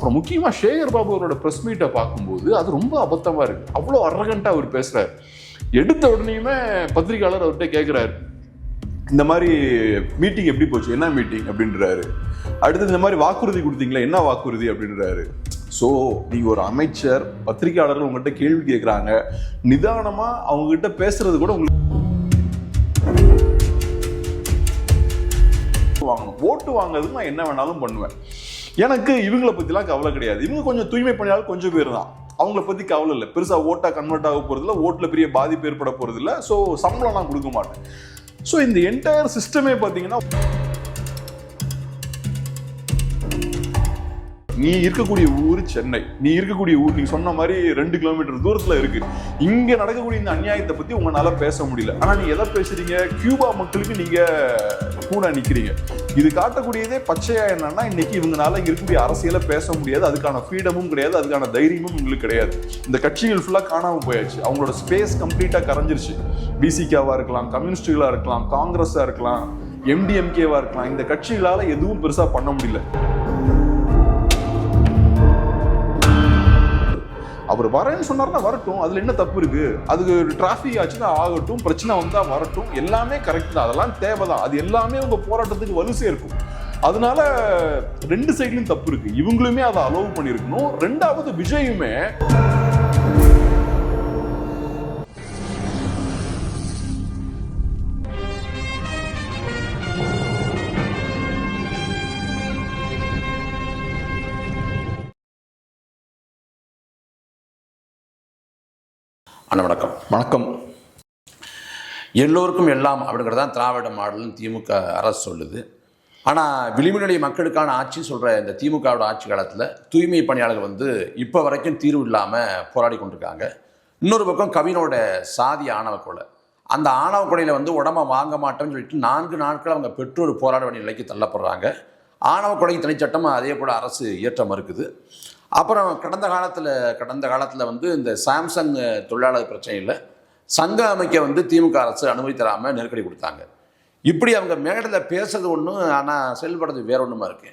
அப்புறம் முக்கியமாக சேகர் பாபு அவரோட ப்ரெஸ் மீட்டை பார்க்கும்போது அது ரொம்ப அபத்தமாக இருக்குது. அவ்வளோ அரகண்டாக அவர் பேசுகிறார். எடுத்த உடனேயுமே பத்திரிகையாளர் அவர்கிட்ட கேட்குறாரு, இந்த மாதிரி மீட்டிங் எப்படி போச்சு, என்ன மீட்டிங் அப்படின்றாரு. அடுத்து இந்த மாதிரி வாக்குறுதி கொடுத்தீங்களா, என்ன வாக்குறுதி அப்படின்றாரு. ஸோ நீங்கள் ஒரு அமைச்சர், பத்திரிகையாளர்கள் உங்கள்கிட்ட கேள்வி கேட்குறாங்க, நிதானமாக அவங்ககிட்ட பேசுறது கூட உங்களுக்கு வாங்கணும். ஓட்டு வாங்குறதுக்கு நான் என்ன வேணாலும் பண்ணுவேன். எனக்கு இவங்களை பற்றிலாம் கவலை கிடையாது. இவங்க கொஞ்சம் தூய்மை பணியாளர் கொஞ்சம் பேர் தான், அவங்கள பற்றி கவலை இல்லை. பெருசாக ஓட்டாக கன்வெர்ட் ஆக போகிறதில்ல, ஓட்டில் பெரிய பாதிப்பு ஏற்பட போகிறதில்ல. ஸோ சம்பளம் நான் கொடுக்க மாட்டேன். ஸோ இந்த என்டையர் சிஸ்டமே பார்த்தீங்கன்னா, நீ இருக்கக்கூடிய ஊர் சென்னை, நீ இருக்கக்கூடிய ஊர் நீங்க சொன்ன மாதிரி 2 கிலோமீட்டர் தூரத்துல இருக்கு. இங்க நடக்கக்கூடிய இந்த அநியாயத்தை பத்தி உங்களால பேச முடியல. ஆனா நீ எதை பேசுறீங்க, கியூபா மக்களுக்கு நீங்க கூட நிக்கிறீங்க. இது காட்டக்கூடியதே பச்சையா என்னன்னா, இன்னைக்கு இவங்களால இங்க இருக்கக்கூடிய அரசியலை பேச முடியாது, அதுக்கான ஃப்ரீடமும் கிடையாது, அதுக்கான தைரியமும் உங்களுக்கு கிடையாது. இந்த கட்சிகள் ஃபுல்லா காணாம போயாச்சு, அவங்களோட ஸ்பேஸ் கம்ப்ளீட்டா கரைஞ்சிருச்சு. பிசிகாவா இருக்கலாம், கம்யூனிஸ்டுகளா இருக்கலாம், காங்கிரஸா இருக்கலாம், எம்டிஎம்கேவா இருக்கலாம், இந்த கட்சிகளால எதுவும் பெருசா பண்ண முடியல. அவர் வரேன்னு சொன்னார்னா வரட்டும், அதுல என்ன தப்பு இருக்கு? அதுக்கு டிராஃபிக் ஆச்சுன்னா ஆகட்டும், பிரச்சனை வந்தா வரட்டும், எல்லாமே கரெக்ட் தான், அதெல்லாம் தேவைதான். அது எல்லாமே உங்க போராட்டத்துக்கு வலு சேர்க்கும். அதனால 2 சைட்லயும் தப்பு இருக்கு. இவங்களுமே அதை அலோவ் பண்ணிருக்கணும். 2வது விஜயுமே வணக்கம். வணக்கம். எல்லோருக்கும் எல்லாம் அப்படிங்கிறது தான் திராவிட மாடல்னு திமுக அரசு சொல்லுது. ஆனால் விளிம்புநிலை மக்களுக்கான ஆட்சின்னு சொல்கிற இந்த திமுகவோட ஆட்சி காலத்தில் தூய்மை பணியாளர்கள் இப்போ வரைக்கும் தீர்வு இல்லாமல் போராடி கொண்டிருக்காங்க. இன்னொரு பக்கம் கவினோட சாதி ஆணவ கொலை, அந்த ஆணவ கொலையில் உடம்ப வாங்க மாட்டோம்னு சொல்லிட்டு 4 நாட்கள் அவங்க பெற்றோர் போராட வேண்டிய நிலைக்கு தள்ளப்படுறாங்க. ஆணவ கொலைக்கு தனிச்சட்டம் அதே போல் அரசு இயற்ற மறுக்குது. அப்புறம் கடந்த காலத்தில் இந்த சாம்சங் தொழிலாளர் பிரச்சனையில் சங்கம் அமைக்க திமுக அரசு அனுமதி தராமல் நெருக்கடி கொடுத்தாங்க. இப்படி அவங்க மேடையில் பேசுறது ஒன்று, ஆனால் செயல்படுறது வேற ஒன்றுமா இருக்கு.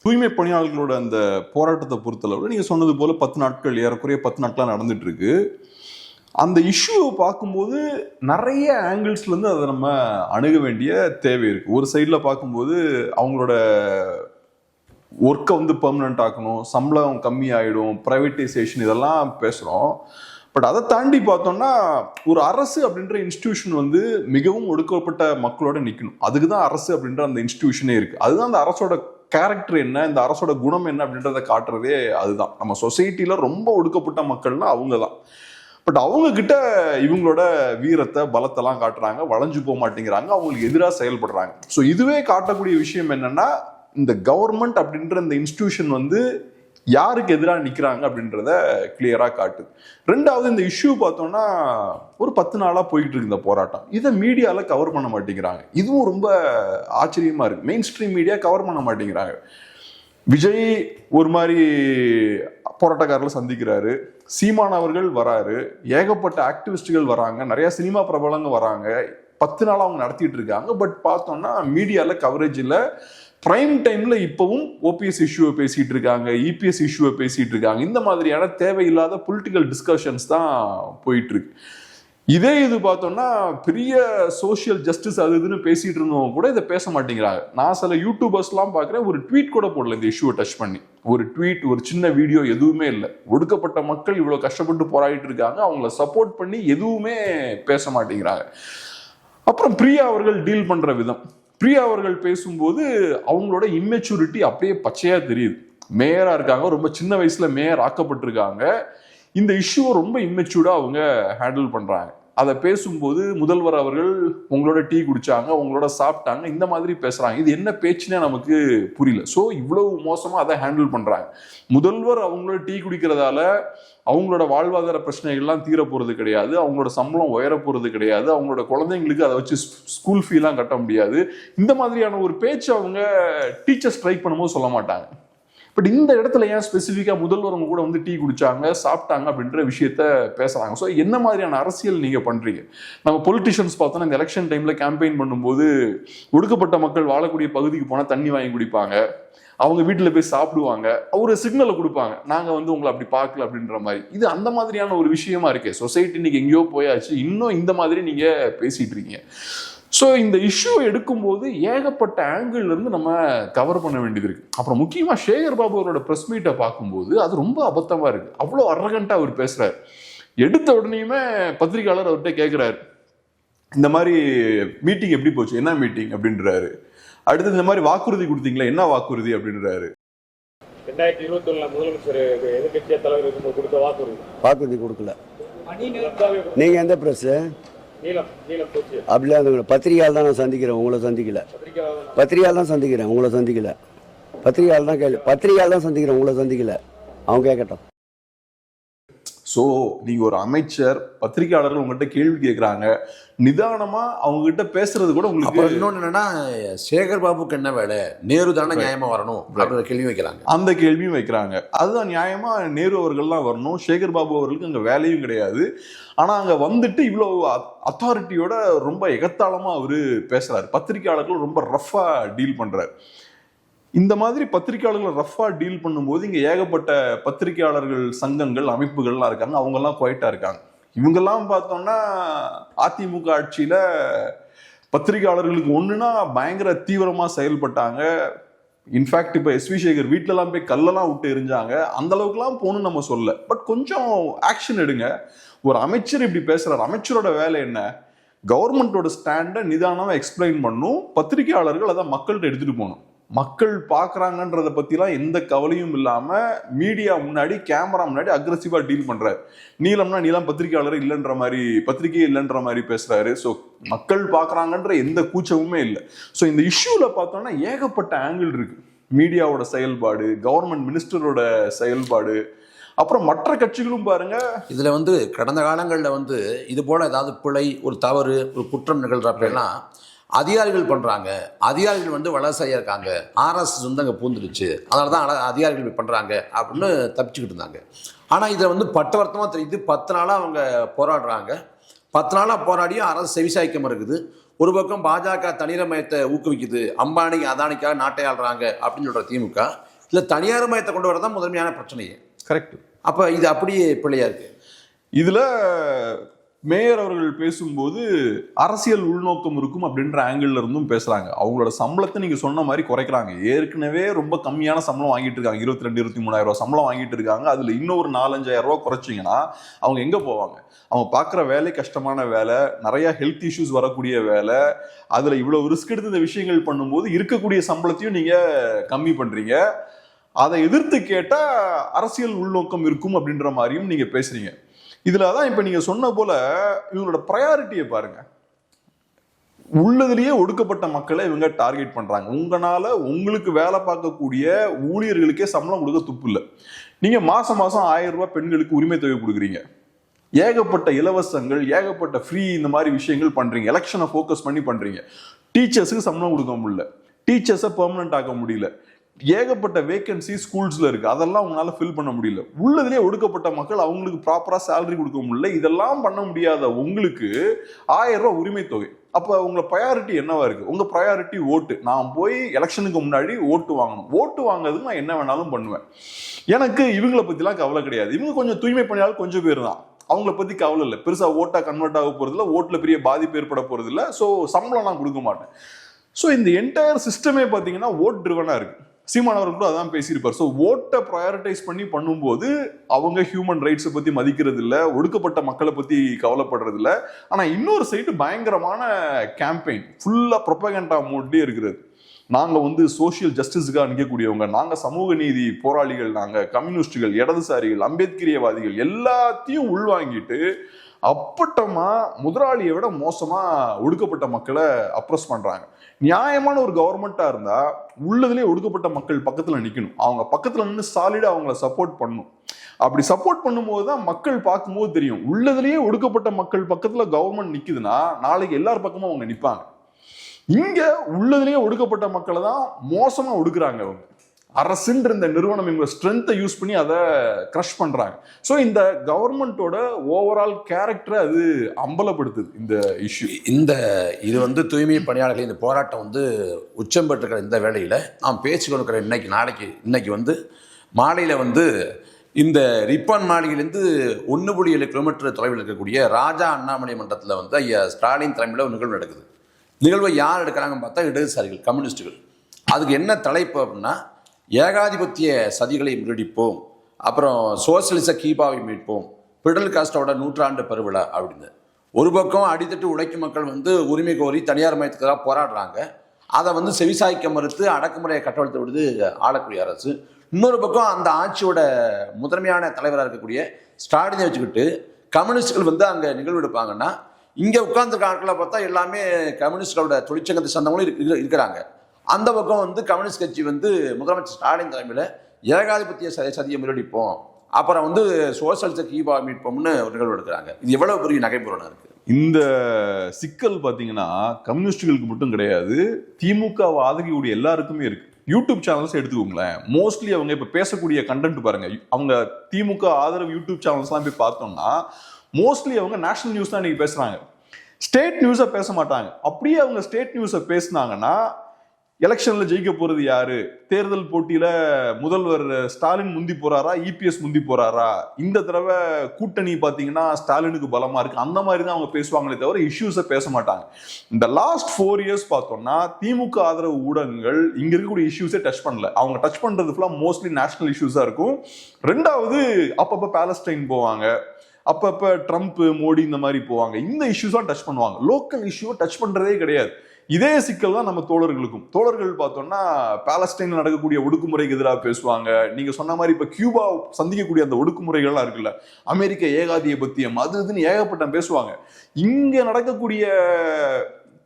தூய்மை பணியாளர்களோட அந்த போராட்டத்தை பொறுத்தளவு நீங்க சொன்னது போல 10 நாட்கள், ஏறக்குறைய 10 நாட்களா நடந்துட்டு இருக்கு. அந்த இஷ்யூவை பார்க்கும்போது நிறைய ஆங்கிள்ஸ்ல இருந்து அதை நம்ம அணுக வேண்டிய தேவை இருக்கு. ஒரு சைட்ல பார்க்கும்போது அவங்களோட ஒர்க்கை பெர்மனன்ட் ஆக்கணும், சம்பளம் கம்மி ஆகிடும், ப்ரைவேட்டைசேஷன், இதெல்லாம் பேசுகிறோம். பட் அதை தாண்டி பார்த்தோம்னா ஒரு அரசு அப்படின்ற இன்ஸ்டிடியூஷன் மிகவும் ஒடுக்கப்பட்ட மக்களோட நிற்கணும். அதுக்கு தான் அரசு அப்படின்ற அந்த இன்ஸ்டிடியூஷனே இருக்குது. அதுதான் அந்த அரசோட கேரக்டர் என்ன, இந்த அரசோட குணம் என்ன அப்படின்றத காட்டுறதே அதுதான். நம்ம சொசைட்டியில் ரொம்ப ஒடுக்கப்பட்ட மக்கள்னா அவங்க தான். பட் அவங்க கிட்ட இவங்களோட வீரத்தை, பலத்தெல்லாம் காட்டுறாங்க, வளைஞ்சு போக மாட்டேங்கிறாங்க, அவங்களுக்கு எதிராக செயல்படுறாங்க. ஸோ இதுவே காட்டக்கூடிய விஷயம் என்னன்னா, இந்த கவர்மெண்ட் அப்படின்ற இந்த இன்ஸ்டிடியூஷன் யாருக்கு எதிராக நிற்கிறாங்க அப்படின்றத கிளியரா காட்டுது. 2வது இந்த இஷ்யூ பார்த்தோம்னா ஒரு 10 நாளா போயிட்டு இருக்கு இந்த போராட்டம். இதை மீடியால கவர் பண்ண மாட்டேங்கிறாங்க. இதுவும் ரொம்ப ஆச்சரியமா இருக்கு. மெயின் ஸ்ட்ரீம் மீடியா கவர் பண்ண மாட்டேங்கிறாங்க. விஜய் ஒரு மாதிரி போராட்டக்காரர்களை சந்திக்கிறாரு, சீமான் அவர்கள் வராரு, ஏகப்பட்ட ஆக்டிவிஸ்டுகள் வராங்க, நிறைய சினிமா பிரபலங்க வராங்க. 10 நாளா அவங்க நடத்திட்டு இருக்காங்க. பட் பார்த்தோம்னா மீடியால கவரேஜ் இல்லை. பிரைம் டைம்ல இப்பவும் ஓபிஎஸ் இஷ்யூவை பேசிட்டு இருக்காங்க, இபிஎஸ் இஷ்யூவை பேசிட்டு இருக்காங்க. இந்த மாதிரியான தேவையில்லாத பொலிட்டிக்கல் டிஸ்கஷன்ஸ் தான் போயிட்டு இருக்கு. இதே இது பார்த்தோம்னா பெரிய சோசியல் ஜஸ்டிஸ் அது இதுன்னு பேசிட்டு இருந்தவங்க கூட இதை பேச மாட்டேங்கிறாங்க. நான் சில யூடியூபர்ஸ்லாம் பார்க்குறேன், ஒரு ட்வீட் கூட போடல இந்த இஷ்யூவை டச் பண்ணி. ஒரு ட்வீட், ஒரு சின்ன வீடியோ எதுவுமே இல்லை. ஒடுக்கப்பட்ட மக்கள் இவ்வளோ கஷ்டப்பட்டு போராடிட்டு இருக்காங்க, அவங்கள சப்போர்ட் பண்ணி எதுவுமே பேச மாட்டேங்கிறாங்க. அப்புறம் பிரியா அவர்கள் டீல் பண்ற விதம், பிரியா அவர்கள் பேசும்போது அவங்களோட இம்மெச்சூரிட்டி அப்படியே பச்சையா தெரியுது. மேயரா இருக்காங்க, ரொம்ப சின்ன வயசுல மேயர் ஆக்கப்பட்டிருக்காங்க. இந்த இஷ்யூவை ரொம்ப இம்மெச்சூர்டா அவங்க ஹேண்டில் பண்றாங்க. அதை பேசும்போது முதல்வர் அவர்கள் உங்களோட டீ குடிச்சாங்க, உங்களோட சாப்பிட்டாங்க, இந்த மாதிரி பேசுறாங்க. இது என்ன பேச்சுன்னே நமக்கு புரியல. ஸோ இவ்வளவு மோசமா அதை ஹேண்டில் பண்றாங்க. முதல்வர் அவங்களோட டீ குடிக்கிறதால அவங்களோட வாழ்வாதார பிரச்சனைகள்லாம் தீர போறது கிடையாது, அவங்களோட சம்பளம் உயர போறது கிடையாது, அவங்களோட குழந்தைங்களுக்கு அதை வச்சு ஸ்கூல் ஃபீலாம் கட்ட முடியாது. இந்த மாதிரியான ஒரு பேச்சு அவங்க டீச்சர் ஸ்ட்ரைக் பண்ணும்போது சொல்ல மாட்டாங்க. பட் இந்த இடத்துல ஏன் ஸ்பெசிஃபிக்கா முதல்வர் கூட வந்து டீ குடிச்சாங்க, சாப்பிட்டாங்க அப்படின்ற விஷயத்த பேசுறாங்க. ஸோ என்ன மாதிரியான அரசியல் நீங்க பண்றீங்க? நம்ம பொலிட்டிஷியன்ஸ் பார்த்தோம்னா இந்த எலெக்ஷன் டைம்ல கேம்பெயின் பண்ணும்போது ஒடுக்கப்பட்ட மக்கள் வாழக்கூடிய பகுதிக்கு போனா தண்ணி வாங்கி குடிப்பாங்க, அவங்க வீட்டுல போய் சாப்பிடுவாங்க, ஒரு சிக்னலை கொடுப்பாங்க, நாங்க வந்து உங்களை அப்படி பார்க்கல அப்படின்ற மாதிரி. இது அந்த மாதிரியான ஒரு விஷயமா இருக்கு. சொசைட்டி இன்னைக்கு எங்கேயோ போயாச்சு, இன்னும் இந்த மாதிரி நீங்க பேசிட்டு இருக்கீங்க. ஸோ இந்த இஷ்யூ எடுக்கும்போது ஏகப்பட்ட ஆங்கிள் இருந்து நம்ம கவர் பண்ண வேண்டியது இருக்கு. அப்புறம் முக்கியமா சேகர் பாபு அவரோட பிரஸ் மீட்டை பார்க்கும்போது அது ரொம்ப அபத்தமா இருக்கு. அவ்வளோ அரகண்டா அவர் பேசுறாரு. எடுத்த உடனேயுமே பத்திரிகையாளர் அவர்கிட்ட கேட்கிறாரு, இந்த மாதிரி மீட்டிங் எப்படி போச்சு, என்ன மீட்டிங் அப்படின்றாரு. அடுத்து இந்த மாதிரி வாக்குறுதி கொடுத்தீங்களா, என்ன வாக்குறுதி அப்படின்றாரு. 2021 முதலமைச்சர் எதிர்கட்சிய தலைவர் இருக்கும்போது கொடுத்த வாக்குறுதி கொடுக்கல. நீங்க எந்த பிரஸ் அப்படிலாம் பத்திரிகையால் தான் நான் சந்திக்கிறேன், உங்களை சந்திக்கல. பத்திரிகையால் தான் சந்திக்கிறேன், உங்களை சந்திக்கல. பத்திரிகையால் தான் பத்திரிகையால் தான் சந்திக்கிறேன், உங்களை சந்திக்கல. அவங்க கேட்கட்டும். ஸோ நீங்க ஒரு அமைச்சர், பத்திரிகையாளர்கள் உங்ககிட்ட கேள்வி கேட்குறாங்க, நிதானமா அவங்க கிட்ட பேசுறது கூட உங்களுக்கு. இன்னொன்னு என்னன்னா, சேகர் பாபுக்கு என்ன வேலை, நேரு தானே நியாயமா வரணும் அப்படின்ற கேள்வி வைக்கிறாங்க. அந்த கேள்வியும் வைக்கிறாங்க. அதுதான் நியாயமா நேரு அவர்கள்லாம் வரணும், சேகர் பாபு அவர்களுக்கு அங்கே வேலையும் கிடையாது. ஆனா அங்க வந்துட்டு இவ்வளோ அத்தாரிட்டியோட ரொம்ப எகத்தாளமா அவரு பேசுறாரு. பத்திரிகையாளர்கள் ரொம்ப ரஃபா டீல் பண்றாரு. இந்த மாதிரி பத்திரிகையாளர்களை ரஃபா டீல் பண்ணும்போது இங்க ஏகப்பட்ட பத்திரிகையாளர்கள் சங்கங்கள், அமைப்புகள்லாம் இருக்காங்க, அவங்க எல்லாம் குவைட்டா இருக்காங்க. இவங்கெல்லாம் பார்த்தோம்னா அதிமுக ஆட்சியில பத்திரிகையாளர்களுக்கு ஒண்ணுன்னா பயங்கர தீவிரமா செயல்பட்டாங்க. இன்ஃபேக்ட் இப்ப எஸ் வி சேகர் வீட்டுல எல்லாம் போய் கல்லெல்லாம் விட்டு எரிஞ்சாங்க. அந்த அளவுக்குலாம் போகணும்னு நம்ம சொல்ல, பட் கொஞ்சம் ஆக்ஷன் எடுங்க. ஒரு அமைச்சர் இப்படி பேசுறாரு, அமைச்சரோட வேலை என்ன? கவர்மெண்டோட ஸ்டாண்டை நிதானமா எக்ஸ்பிளைன் பண்ணும், பத்திரிகையாளர்கள் அதை மக்கள்கிட்ட எடுத்துட்டு போகணும். மக்கள் பாக்குறாங்கன்றத பத்திலாம் எந்த கவலையும் இல்லாம மீடியா முன்னாடி, கேமரா முன்னாடி அக்ரெசிவா டீல் பண்றாரு. நீளம்னா நீளம், பத்திரிகையாளர் இல்லைன்ற மாதிரி, பத்திரிகையே இல்லைன்ற மாதிரி பேசுறாரு. ஸோ மக்கள் பாக்குறாங்கன்ற எந்த கூச்சமுமே இல்லை. ஸோ இந்த இஷ்யூல பார்த்தோம்னா ஏகப்பட்ட ஆங்கிள் இருக்கு. மீடியாவோட செயல்பாடு, கவர்மெண்ட் மினிஸ்டரோட செயல்பாடு, அப்புறம் மற்ற கட்சிகளும் பாருங்க. இதுல வந்து கடந்த காலங்களில் இது போல ஏதாவது பிழை, ஒரு தவறு, ஒரு குற்றம் நிகழ்றப்பெல்லாம் அதிகாரிகள் பண்றாங்க. அதிகாரிகள் வளர்ச்சியா இருக்காங்க, RSS அங்கே பூந்துடுச்சு, அதனால தான் அதிகாரிகள் பண்றாங்க அப்படின்னு தப்பிச்சுக்கிட்டு இருந்தாங்க. ஆனால் இதை பட்டவர்த்தமாக தெரியுது. 10 நாளாக அவங்க போராடுறாங்க. 10 நாளாக போராடியும் அரசு செவிசாய்க்காம இருக்குது. ஒரு பக்கம் பாஜக தனியார் மயத்தை ஊக்குவிக்குது, அம்பானி அதானிக்காக நாட்டை ஆள்றாங்க அப்படின்னு சொல்ற திமுக, இல்லை தனியார் மயத்தை கொண்டு வரதான் முதன்மையான பிரச்சனையே. கரெக்ட். அப்போ இது அப்படியே பிள்ளையா இருக்கு. இதுல மேயர் அவர்கள் பேசும்போது அரசியல் உள்நோக்கம் இருக்கும் அப்படின்ற ஆங்கிள் இருந்தும் பேசுறாங்க. அவங்களோட சம்பளத்தை நீங்க சொன்ன மாதிரி குறைக்கிறாங்க. ஏற்கனவே ரொம்ப கம்மியான சம்பளம் வாங்கிட்டு இருக்காங்க, 22-23,000 ரூபாய் சம்பளம் வாங்கிட்டு இருக்காங்க. அதுல இன்னொரு 4-5,000 ரூபாய் குறைச்சிங்கன்னா அவங்க எங்க போவாங்க? அவங்க பார்க்குற வேலை கஷ்டமான வேலை, நிறைய ஹெல்த் இஷ்யூஸ் வரக்கூடிய வேலை, அதுல இவ்வளவு ரிஸ்க் எடுத்து இந்த விஷயங்கள் பண்ணும்போது இருக்கக்கூடிய சம்பளத்தையும் நீங்க கம்மி பண்றீங்க. அதை எதிர்த்து கேட்டா அரசியல் உள்நோக்கம் இருக்கும் அப்படின்ற மாதிரியும் நீங்க பேசுறீங்க. இதுலதான் இப்ப நீங்க சொன்ன போல இவங்களோட ப்ரையாரிட்டியை பாருங்க. உள்ளதுலயே ஒடுக்கப்பட்ட மக்களை இவங்க டார்கெட் பண்றாங்க. உங்களால உங்களுக்கு வேலை பார்க்கக்கூடிய ஊழியர்களுக்கே சம்பளம் கொடுக்க துப்பு இல்லை. நீங்க மாசம் 1000 ரூபாய் பெண்களுக்கு உரிமை தொகை கொடுக்குறீங்க, ஏகப்பட்ட இலவசங்கள், ஏகப்பட்ட ஃப்ரீ இந்த மாதிரி விஷயங்கள் பண்றீங்க, எலெக்ஷனை ஃபோக்கஸ் பண்ணி பண்றீங்க. டீச்சர்ஸுக்கு சம்பளம் கொடுக்க முடியல, டீச்சர்ஸை பெர்மனன்ட் ஆக்க முடியல, ஏகப்பட்ட வேகன்சி ஸ்கூல்ஸ்ல இருக்கு, அதெல்லாம் உங்களால ஃபில் பண்ண முடியல. உள்ளதுலேயே ஒடுக்கப்பட்ட மக்கள், அவங்களுக்கு ப்ராப்பரா சேலரி கொடுக்க முடியல. இதெல்லாம் பண்ண முடியாத உங்களுக்கு 1000 ரூபாய் உரிமை தொகை. அப்ப உங்க ப்ரையாரிட்டி என்னவா இருக்கு? உங்க ப்ரையாரிட்டி ஓட்டு. நான் போய் எலெக்ஷனுக்கு முன்னாடி ஓட்டு வாங்கணும், ஓட்டு வாங்குறதுக்கு நான் என்ன வேணாலும் பண்ணுவேன். எனக்கு இவங்களை பத்திலாம் கவலை கிடையாது. இவங்க கொஞ்சம் தூய்மை பணியாளர் கொஞ்சம் பேர் தான், அவங்கள பத்தி கவலை இல்லை. பெருசா ஓட்டா கன்வெர்ட் ஆக போறது இல்லை, ஓட்டுல பெரிய பாதிப்பு ஏற்பட போறது இல்லை. ஸோ சம்பளம் நான் கொடுக்க மாட்டேன். ஸோ இந்த என்டையர் சிஸ்டமே பார்த்தீங்கன்னா ஓட் ட்ரிவனா இருக்கு. சீமான் அவர்கள் கூட அதான் பேசியிருப்பார். ஸோ ஓட்டை ப்ரையாரிட்டைஸ் பண்ணி பண்ணும்போது அவங்க ஹியூமன் ரைட்ஸை பத்தி மதிக்கிறது இல்லை, ஒடுக்கப்பட்ட மக்களை பத்தி கவலைப்படுறது இல்லை. ஆனா இன்னொரு சைடு பயங்கரமான கேம்பெயின், ஃபுல்லா ப்ரொபகண்டா மோட்லயே இருக்கிறது. நாங்க சோசியல் ஜஸ்டிஸுக்காக நிற்கக்கூடியவங்க, நாங்க சமூக நீதி போராளிகள், நாங்க கம்யூனிஸ்டுகள், இடதுசாரிகள், அம்பேத்கரியவாதிகள், எல்லாத்தையும் உள்வாங்கிட்டு அப்பட்டமா முதலாளியை விட மோசமா ஒடுக்கப்பட்ட மக்களை அப்ரஸ் பண்றாங்க. நியாயமான ஒரு கவர்மெண்டா இருந்தா உள்ளதுலேயே ஒடுக்கப்பட்ட மக்கள் பக்கத்துல நிக்கணும், அவங்க பக்கத்துல நின்று சாலிடா அவங்கள சப்போர்ட் பண்ணணும். அப்படி சப்போர்ட் பண்ணும்போது தான் மக்கள் பார்க்கும்போது தெரியும், உள்ளதுலேயே ஒடுக்கப்பட்ட மக்கள் பக்கத்துல கவர்மெண்ட் நிக்குதுன்னா நாளைக்கு எல்லார் பக்கமும் அவங்க நிற்பாங்க. இங்க உள்ளதுலேயே ஒடுக்கப்பட்ட மக்களை தான் மோசமா ஒடுக்குறாங்க அவங்க. அரசுன்ற இந்த நிறுவனம் இவங்க ஸ்ட்ரென்த்தை யூஸ் பண்ணி அதை கிரஷ் பண்றாங்க. ஸோ இந்த கவர்மெண்டோட ஓவரால் கேரக்டரை அது அம்பலப்படுத்துது இந்த இஷ்யூ. இது வந்து தூய்மை பணியாளர்கள் இந்த போராட்டம் வந்து உச்சம் பெற்றிருக்கிற இந்த வேளையில் நாம் பேசி கொடுக்குற இன்னைக்கு வந்து மாலையில் வந்து இந்த ரிப்பான் மாளிகையிலேருந்து 1.7 கிலோமீட்டர் தொலைவில் இருக்கக்கூடிய ராஜா அண்ணாமலை மன்றத்தில் வந்து ஐயா ஸ்டாலின் தலைமையில் ஒரு நிகழ்வு நடக்குது. நிகழ்வை யார் எடுக்கிறாங்கன்னு பார்த்தா இடதுசாரிகள், கம்யூனிஸ்டுகள். அதுக்கு என்ன தலைப்பு அப்படின்னா, ஏகாதிபத்திய சதிகளை முறியடிப்போம், அப்புறம் சோசியலிச கீபாவை மீட்போம், பிடல் காஸ்டோட 100 பெருவிழா அப்படின்னு. ஒரு பக்கம் அடித்தட்டு உழைக்கும் மக்கள் வந்து உரிமை கோரி தனியார் மயத்துக்காக போராடுறாங்க. அதை வந்து செவிசாய்க்க மறுத்து அடக்குமுறையை கட்டவிழ்த்து விடுது ஆளக்கூடிய அரசு. இன்னொரு பக்கம் அந்த ஆட்சியோட முதன்மையான தலைவராக இருக்கக்கூடிய ஸ்டாலினை வச்சுக்கிட்டு கம்யூனிஸ்டுகள் வந்து அங்கே நிகழ்வு எடுப்பாங்கன்னா, இங்கே உட்கார்ந்துருக்க ஆட்களை பார்த்தா எல்லாமே கம்யூனிஸ்டுகளோட தொழிற்சங்கத்தை சார்ந்தவங்களும் இருக்கிறாங்க. அந்த பக்கம் வந்து கம்யூனிஸ்ட் கட்சி வந்து முதலமைச்சர் ஸ்டாலின் தலைமையில் ஏகாதிபத்திய சதியை முறியடிப்போம், அப்புறம் வந்து சோசியலிச கீபா மீட்போம்னு ஒரு நிகழ்வு எடுக்கிறாங்க. இது எவ்வளவு பெரிய நகைப்புறனா இருக்கு. இந்த சிக்கல் பார்த்தீங்கன்னா கம்யூனிஸ்டுகளுக்கு மட்டும் கிடையாது, திமுக ஆதரவுடைய எல்லாருக்குமே இருக்கு. யூடியூப் சேனல்ஸ் எடுத்துக்கோங்களேன், மோஸ்ட்லி அவங்க இப்போ பேசக்கூடிய கண்டென்ட் பாருங்க, அவங்க திமுக ஆதரவு யூடியூப் சேனல்ஸ்லாம் போய் பார்த்தோம்னா மோஸ்ட்லி அவங்க நேஷனல் நியூஸ் தான் இன்னைக்கு பேசுறாங்க, ஸ்டேட் நியூஸை பேச மாட்டாங்க. அப்படியே அவங்க ஸ்டேட் நியூஸை பேசினாங்கன்னா எலெக்ஷன்ல ஜெயிக்க போறது யாரு, தேர்தல் போட்டியில முதல்வர் ஸ்டாலின் முந்தி போறாரா, இபிஎஸ் முந்தி போறாரா, இந்த தடவை கூட்டணி பாத்தீங்கன்னா ஸ்டாலினுக்கு பலமா இருக்கு, அந்த மாதிரி தான் அவங்க பேசுவாங்களே தவிர இஷ்யூஸை பேச மாட்டாங்க. இந்த லாஸ்ட் 4 இயர்ஸ் பார்த்தோம்னா திமுக ஆதரவு ஊடகங்கள் இங்க இருக்கக்கூடிய இஷ்யூஸை டச் பண்ணல. அவங்க டச் பண்றது ஃபுல்லா மோஸ்ட்லி நேஷனல் இஷ்யூஸா இருக்கும். ரெண்டாவது அப்பப்ப பாலஸ்டைன் போவாங்க, அப்பப்ப ட்ரம்ப் மோடி இந்த மாதிரி போவாங்க, இந்த இஷ்யூஸா டச் பண்ணுவாங்க. லோக்கல் இஷ்யூ டச் பண்றதே கிடையாது. இதே சிக்கல் தான் நம்ம தோழர்கள் பார்த்தோம்னா பாலஸ்டைன்ல நடக்கக்கூடிய ஒடுக்குமுறைக்கு எதிராக பேசுவாங்க. நீங்க சொன்ன மாதிரி இப்ப கியூபா சந்திக்கக்கூடிய அந்த ஒடுக்குமுறைகள்லாம் இருக்குல்ல, அமெரிக்க ஏகாதிபத்தியம் அது இதுன்னு ஏகப்பட்ட பேசுவாங்க. இங்க நடக்கக்கூடிய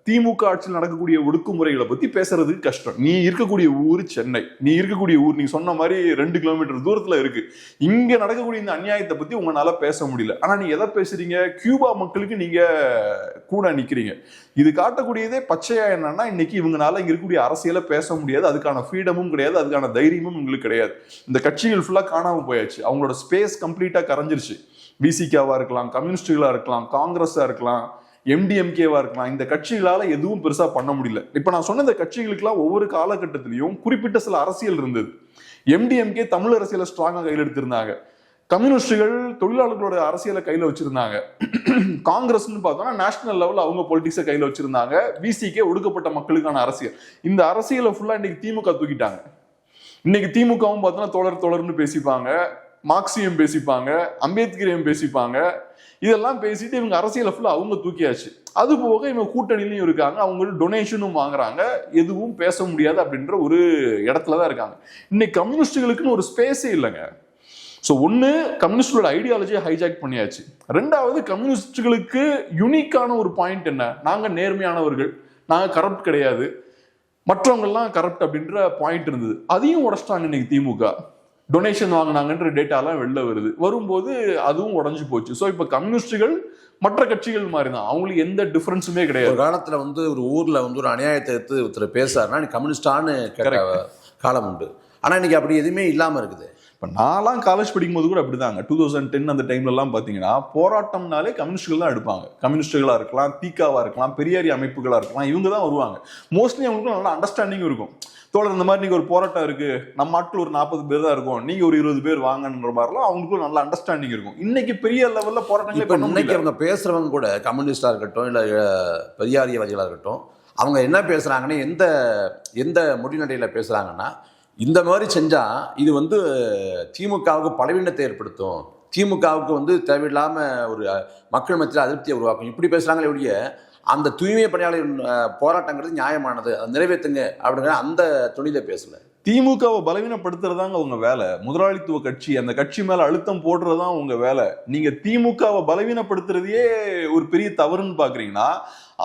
திமுக ஆட்சியில் நடக்கக்கூடிய ஒடுக்குமுறைகளை பத்தி பேசுறதுக்கு கஷ்டம். நீ இருக்கக்கூடிய ஊர் சென்னை, நீ இருக்கக்கூடிய ஊர் நீங்க சொன்ன மாதிரி 2 கிலோமீட்டர் தூரத்துல இருக்கு. இங்க நடக்கக்கூடிய இந்த அநியாயத்தை பத்தி உங்களால பேச முடியல. ஆனா நீங்க எதை பேசுறீங்க, கியூபா மக்களுக்கு நீங்க கூட நிக்கிறீங்க. இது காட்டக்கூடியதே பச்சையா என்னன்னா, இன்னைக்கு இவங்களால இங்க இருக்கக்கூடிய அரசியலை பேச முடியாது, அதுக்கான ஃப்ரீடமும் கிடையாது, அதுக்கான தைரியமும் உங்களுக்கு கிடையாது. இந்த கட்சிகள் ஃபுல்லா காணாம போயாச்சு, அவங்களோட ஸ்பேஸ் கம்ப்ளீட்டா கரைஞ்சிருச்சு. பிசிகாவா இருக்கலாம், கம்யூனிஸ்டுகளா இருக்கலாம், காங்கிரஸா இருக்கலாம், எம்டிஎம்கேவா இருக்கலாம், இந்த கட்சிகளால எதுவும் பெருசா பண்ண முடியல. இப்ப நான் சொன்ன இந்த கட்சிகளுக்கெல்லாம் ஒவ்வொரு காலகட்டத்திலையும் குறிப்பிட்ட சில அரசியல் இருந்தது. எம்டிஎம்கே தமிழ் அரசியலை ஸ்ட்ராங்கா கையில் எடுத்திருந்தாங்க, கம்யூனிஸ்டுகள் தொழிலாளர்களோட அரசியலை கையில வச்சிருந்தாங்க, காங்கிரஸ்னு பார்த்தோம்னா நேஷனல் லெவல் அவங்க பொலிட்டிக்ஸை கையில வச்சிருந்தாங்க, பிசிகே ஒடுக்கப்பட்ட மக்களுக்கான அரசியல். இந்த அரசியலை ஃபுல்லா இன்னைக்கு திமுக தூக்கிட்டாங்க. இன்னைக்கு திமுகவும் பார்த்தோம்னா தோழர்னு பேசிப்பாங்க, மார்க்சியம் பேசிப்பாங்க, அம்பேத்கரியம் பேசிப்பாங்க, இதெல்லாம் பேசிட்டு இவங்க அரசியலை ஃபுல்லா அவங்க தூக்கியாச்சு. அது போக இவங்க கூட்டணியிலையும் இருக்காங்க, அவங்க டொனேஷனும் வாங்குறாங்க, எதுவும் பேச முடியாது அப்படின்ற ஒரு இடத்துலதான் இருக்காங்க. இன்னைக்கு கம்யூனிஸ்டுகளுக்குன்னு ஒரு ஸ்பேஸே இல்லைங்க. ஸோ ஒன்று கம்யூனிஸ்டோட ஐடியாலஜியை ஹைஜாக் பண்ணியாச்சு. ரெண்டாவது கம்யூனிஸ்டுகளுக்கு யூனிக்கான ஒரு பாயிண்ட் என்ன, நாங்கள் நேர்மையானவர்கள், நாங்கள் கரப்ட் கிடையாது, மற்றவங்கெல்லாம் கரப்ட் அப்படின்ற பாயிண்ட் இருந்தது. அதையும் உடைச்சிட்டாங்க இன்னைக்கு திமுக. டொனேஷன் வாங்கினாங்கன்ற டேட்டாலாம் வெளில வரும்போது அதுவும் உடஞ்சு போச்சு. ஸோ இப்போ கம்யூனிஸ்டுகள் மற்ற கட்சிகள் மாதிரி தான், அவங்களுக்கு எந்த டிஃபரன்ஸுமே கிடையாது. ஒரு காலத்தில் வந்து ஒரு ஊரில் வந்து ஒரு அநியாயத்தை எடுத்து ஒருத்தர் பேசுறாருன்னா நீ கம்யூனிஸ்டான்னு காலம் உண்டு. ஆனால் இன்னைக்கு அப்படி எதுவுமே இல்லாமல் இருக்குது. இப்போ நான்லாம் காலேஜ் படிக்கும்போது கூட அப்படிதாங்க. 2010 அந்த டைம்லலாம் பார்த்தீங்கன்னா போராட்டம்னாலே கம்யூனிஸ்டுகள் தான் எடுப்பாங்க. கம்யூனிஸ்டுகளாக இருக்கலாம், தீக்காவாக இருக்கலாம், பெரியாரி அமைப்புகளாக இருக்கலாம், இவங்க தான் வருவாங்க. மோஸ்ட்லி அவங்களுக்கு நல்லா அண்டர்ஸ்டாண்டிங் இருக்கும். தோழர் இந்த மாதிரி நீங்க ஒரு போராட்டம் இருக்கு, நம்ம ஆட்கள் ஒரு 40 பேர் தான் இருக்கும், நீங்க ஒரு 20 பேர் வாங்கன்ற மாதிரிலாம் அவங்களுக்கும் நல்ல அண்டர்ஸ்டாண்டிங் இருக்கும். இன்னைக்கு பெரிய லெவல்ல போராட்டங்கள் இன்னைக்கு அவங்க பேசுறவங்க கூட கம்யூனிஸ்டா இருக்கட்டும் இல்ல பெரியாரியவாதிகளா இருக்கட்டும், அவங்க என்ன பேசுறாங்கன்னா எந்த முடிநடையில பேசுறாங்கன்னா, இந்த மாதிரி செஞ்சா இது வந்து திமுகவுக்கு பலவீனத்தை ஏற்படுத்தும், திமுகவுக்கு வந்து தேவையில்லாம ஒரு மக்கள் மத்தியில் அதிருப்தியை உருவாக்கும், இப்படி பேசுறாங்களே ஒழிய அந்த தூய்மை பணியாளர் போராட்டங்கிறது நியாயமானது, அதை நிறைவேற்றுங்க அப்படிங்கிற அந்த தொழிலை பேசல. திமுகவை பலவீனப்படுத்துறதாங்க உங்க வேலை. முதலாளித்துவ கட்சி, அந்த கட்சி மேல அழுத்தம் போடுறதுதான் உங்க வேலை. நீங்க திமுகவை பலவீனப்படுத்துறதையே ஒரு பெரிய தவறுன்னு பாக்குறீங்கன்னா,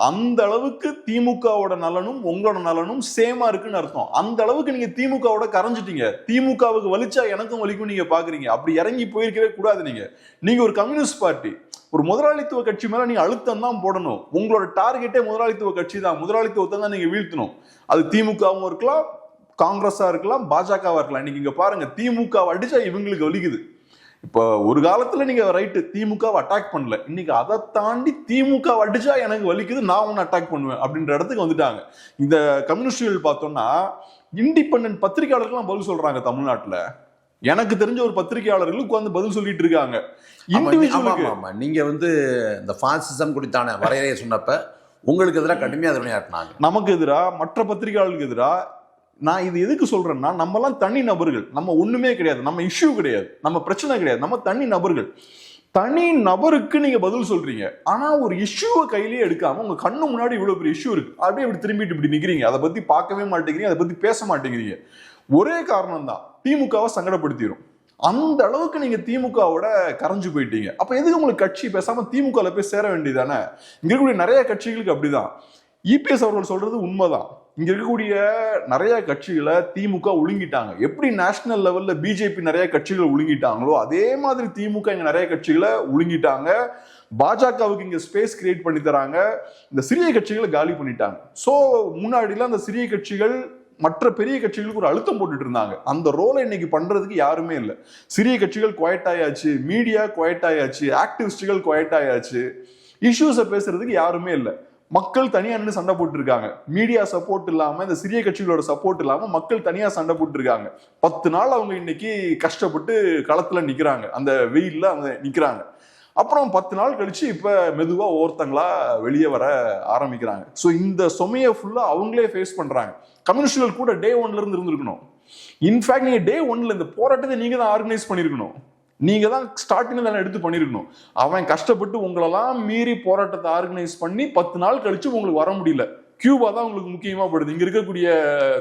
அந்த அளவுக்கு திமுகவோட நலனும் உங்களோட நலனும் சேமா இருக்குன்னு அர்த்தம். அந்த அளவுக்கு நீங்க திமுகவோட கரைஞ்சிட்டீங்க. திமுகவுக்கு வலிச்சா எனக்கும் வலிக்கும் நீங்க பாக்குறீங்க. அப்படி இறங்கி போயிருக்கவே கூடாது. நீங்க ஒரு கம்யூனிஸ்ட் பார்ட்டி, ஒரு முதலாளித்துவ கட்சி மேல நீங்க அழுத்தம் தான் போடணும். உங்களோட டார்கெட்டே முதலாளித்துவ கட்சி தான், முதலாளித்துவத்தை தான் நீங்க வீழ்த்தணும். அது திமுகவும் இருக்கலாம், காங்கிரஸா இருக்கலாம், பாஜகவா இருக்கலாம். இன்னைக்கு இங்க பாருங்க, திமுக அடிச்சா இவங்களுக்கு வலிக்குது. இப்போ ஒரு காலத்துல நீங்க ரைட்டு திமுகவை அட்டாக் பண்ணல, இன்னைக்கு அதை தாண்டி திமுக அடிச்சா எனக்கு வலிக்குது, நான் ஒன்னு அட்டாக் பண்ணுவேன் அப்படின்ற இடத்துக்கு வந்துட்டாங்க. இந்த கம்யூனிஸ்டுகள் பார்த்தோம்னா இண்டிபெண்டன்ட் பத்திரிகையாளர்கள் பதில் சொல்றாங்க தமிழ்நாட்டுல. எனக்கு தெரிஞ்ச ஒரு பத்திரிகையாளர்களுக்கு உட்கார்ந்து பதில் சொல்லிட்டு இருக்காங்க. நீங்க வந்து இந்த பாசிசம் குறித்தான வரையறையை சொன்னப்ப உங்களுக்கு எதிராக கடுமையா எதிர்வினையாட்டினாங்க, நமக்கு எதிராக, மற்ற பத்திரிகையாளர்களுக்கு எதிராக. நான் இது எதுக்கு சொல்றேன்னா, நம்ம எல்லாம் தனி நபர்கள், நம்ம ஒண்ணுமே கிடையாது, நம்ம இஷ்யூ கிடையாது, நம்ம பிரச்சனை கிடையாது, நம்ம தனி நபர்கள். தனி நபருக்கு நீங்க பதில் சொல்றீங்க, ஆனா ஒரு இஷ்யூவை கையிலேயே எடுக்காம உங்க கண்ணு முன்னாடி இவ்வளவு பெரிய இஷ்யூ இருக்கு, அப்படியே இப்படி திரும்பிட்டு இப்படி நிக்கிறீங்க, அதை பத்தி பார்க்கவே மாட்டேங்கிறீங்க, அதை பத்தி பேச மாட்டேங்கிறீங்க. ஒரே காரணம் தான், திமுகவை சங்கடப்படுத்திடும். அந்த அளவுக்கு நீங்க திமுகவோட கரைஞ்சு போயிட்டீங்க. அப்ப எதுக்கு உங்களுக்கு கட்சி? பேசாம திமுகல போய் சேர வேண்டியதானே. இங்க இருக்கக்கூடிய நிறைய கட்சிகளுக்கு அப்படிதான். இபிஎஸ் அவர்கள் சொல்றது உண்மைதான். இங்க இருக்கக்கூடிய நிறைய கட்சிகளை திமுக ஒழுங்கிட்டாங்க. எப்படி நேஷனல் லெவல்ல பிஜேபி நிறைய கட்சிகளை ஒழுங்கிட்டாங்களோ அதே மாதிரி திமுக இங்க நிறைய கட்சிகளை ஒழுங்கிட்டாங்க. பாஜகவுக்கு இங்க ஸ்பேஸ் கிரியேட் பண்ணி தராங்க. இந்த சிறிய கட்சிகளை காலி பண்ணிட்டாங்க. சோ முன்னாடிலாம் அந்த சிறிய கட்சிகள் மற்ற பெரிய கட்சிகளுக்கு ஒரு அழுத்தம் போட்டுட்டு இருந்தாங்க. அந்த ரோலை இன்னைக்கு பண்றதுக்கு யாருமே இல்லை. சிறிய கட்சிகள் குவைட் ஆயாச்சு, மீடியா குவைட் ஆயாச்சு, ஆக்டிவிஸ்டுகள் குவைட் ஆயாச்சு, இஷ்யூஸை பேசுறதுக்கு யாருமே இல்லை. மக்கள் தனியா நின்று சண்டை போட்டு இருக்காங்க. மீடியா சப்போர்ட் இல்லாம, இந்த சிறிய கட்சிகளோட சப்போர்ட் இல்லாம மக்கள் தனியா சண்டை போட்டு இருக்காங்க. 10 நாள் அவங்க இன்னைக்கு கஷ்டப்பட்டு களத்துல நிக்கிறாங்க, அந்த வெயில்ல அவங்க நிக்கிறாங்க. அப்புறம் 10 நாள் கழிச்சு இப்ப மெதுவா ஒவ்வொருத்தங்களா வெளியே வர ஆரம்பிக்கிறாங்க. ஸோ இந்த சுமையை ஃபுல்லா அவங்களே ஃபேஸ் பண்றாங்க. கம்யூனிஸ்டுகள் கூட டே 1ல இருந்து இருந்திருக்கணும். இன்ஃபேக்ட் நீங்க டே 1ல இந்த போராட்டத்தை நீங்க தான் ஆர்கனைஸ் பண்ணிருக்கணும். நீங்க தான் ஸ்டார்டிங்ல எடுத்து பண்ணிருக்கணும். அவன் கஷ்டப்பட்டு உங்களெல்லாம் மீறி போராட்டத்தை ஆர்கனைஸ் பண்ணி 10 நாள் கழிச்சு உங்களுக்கு வர முடியல. கியூபா தான் உங்களுக்கு முக்கியமா படுது. இங்க இருக்கக்கூடிய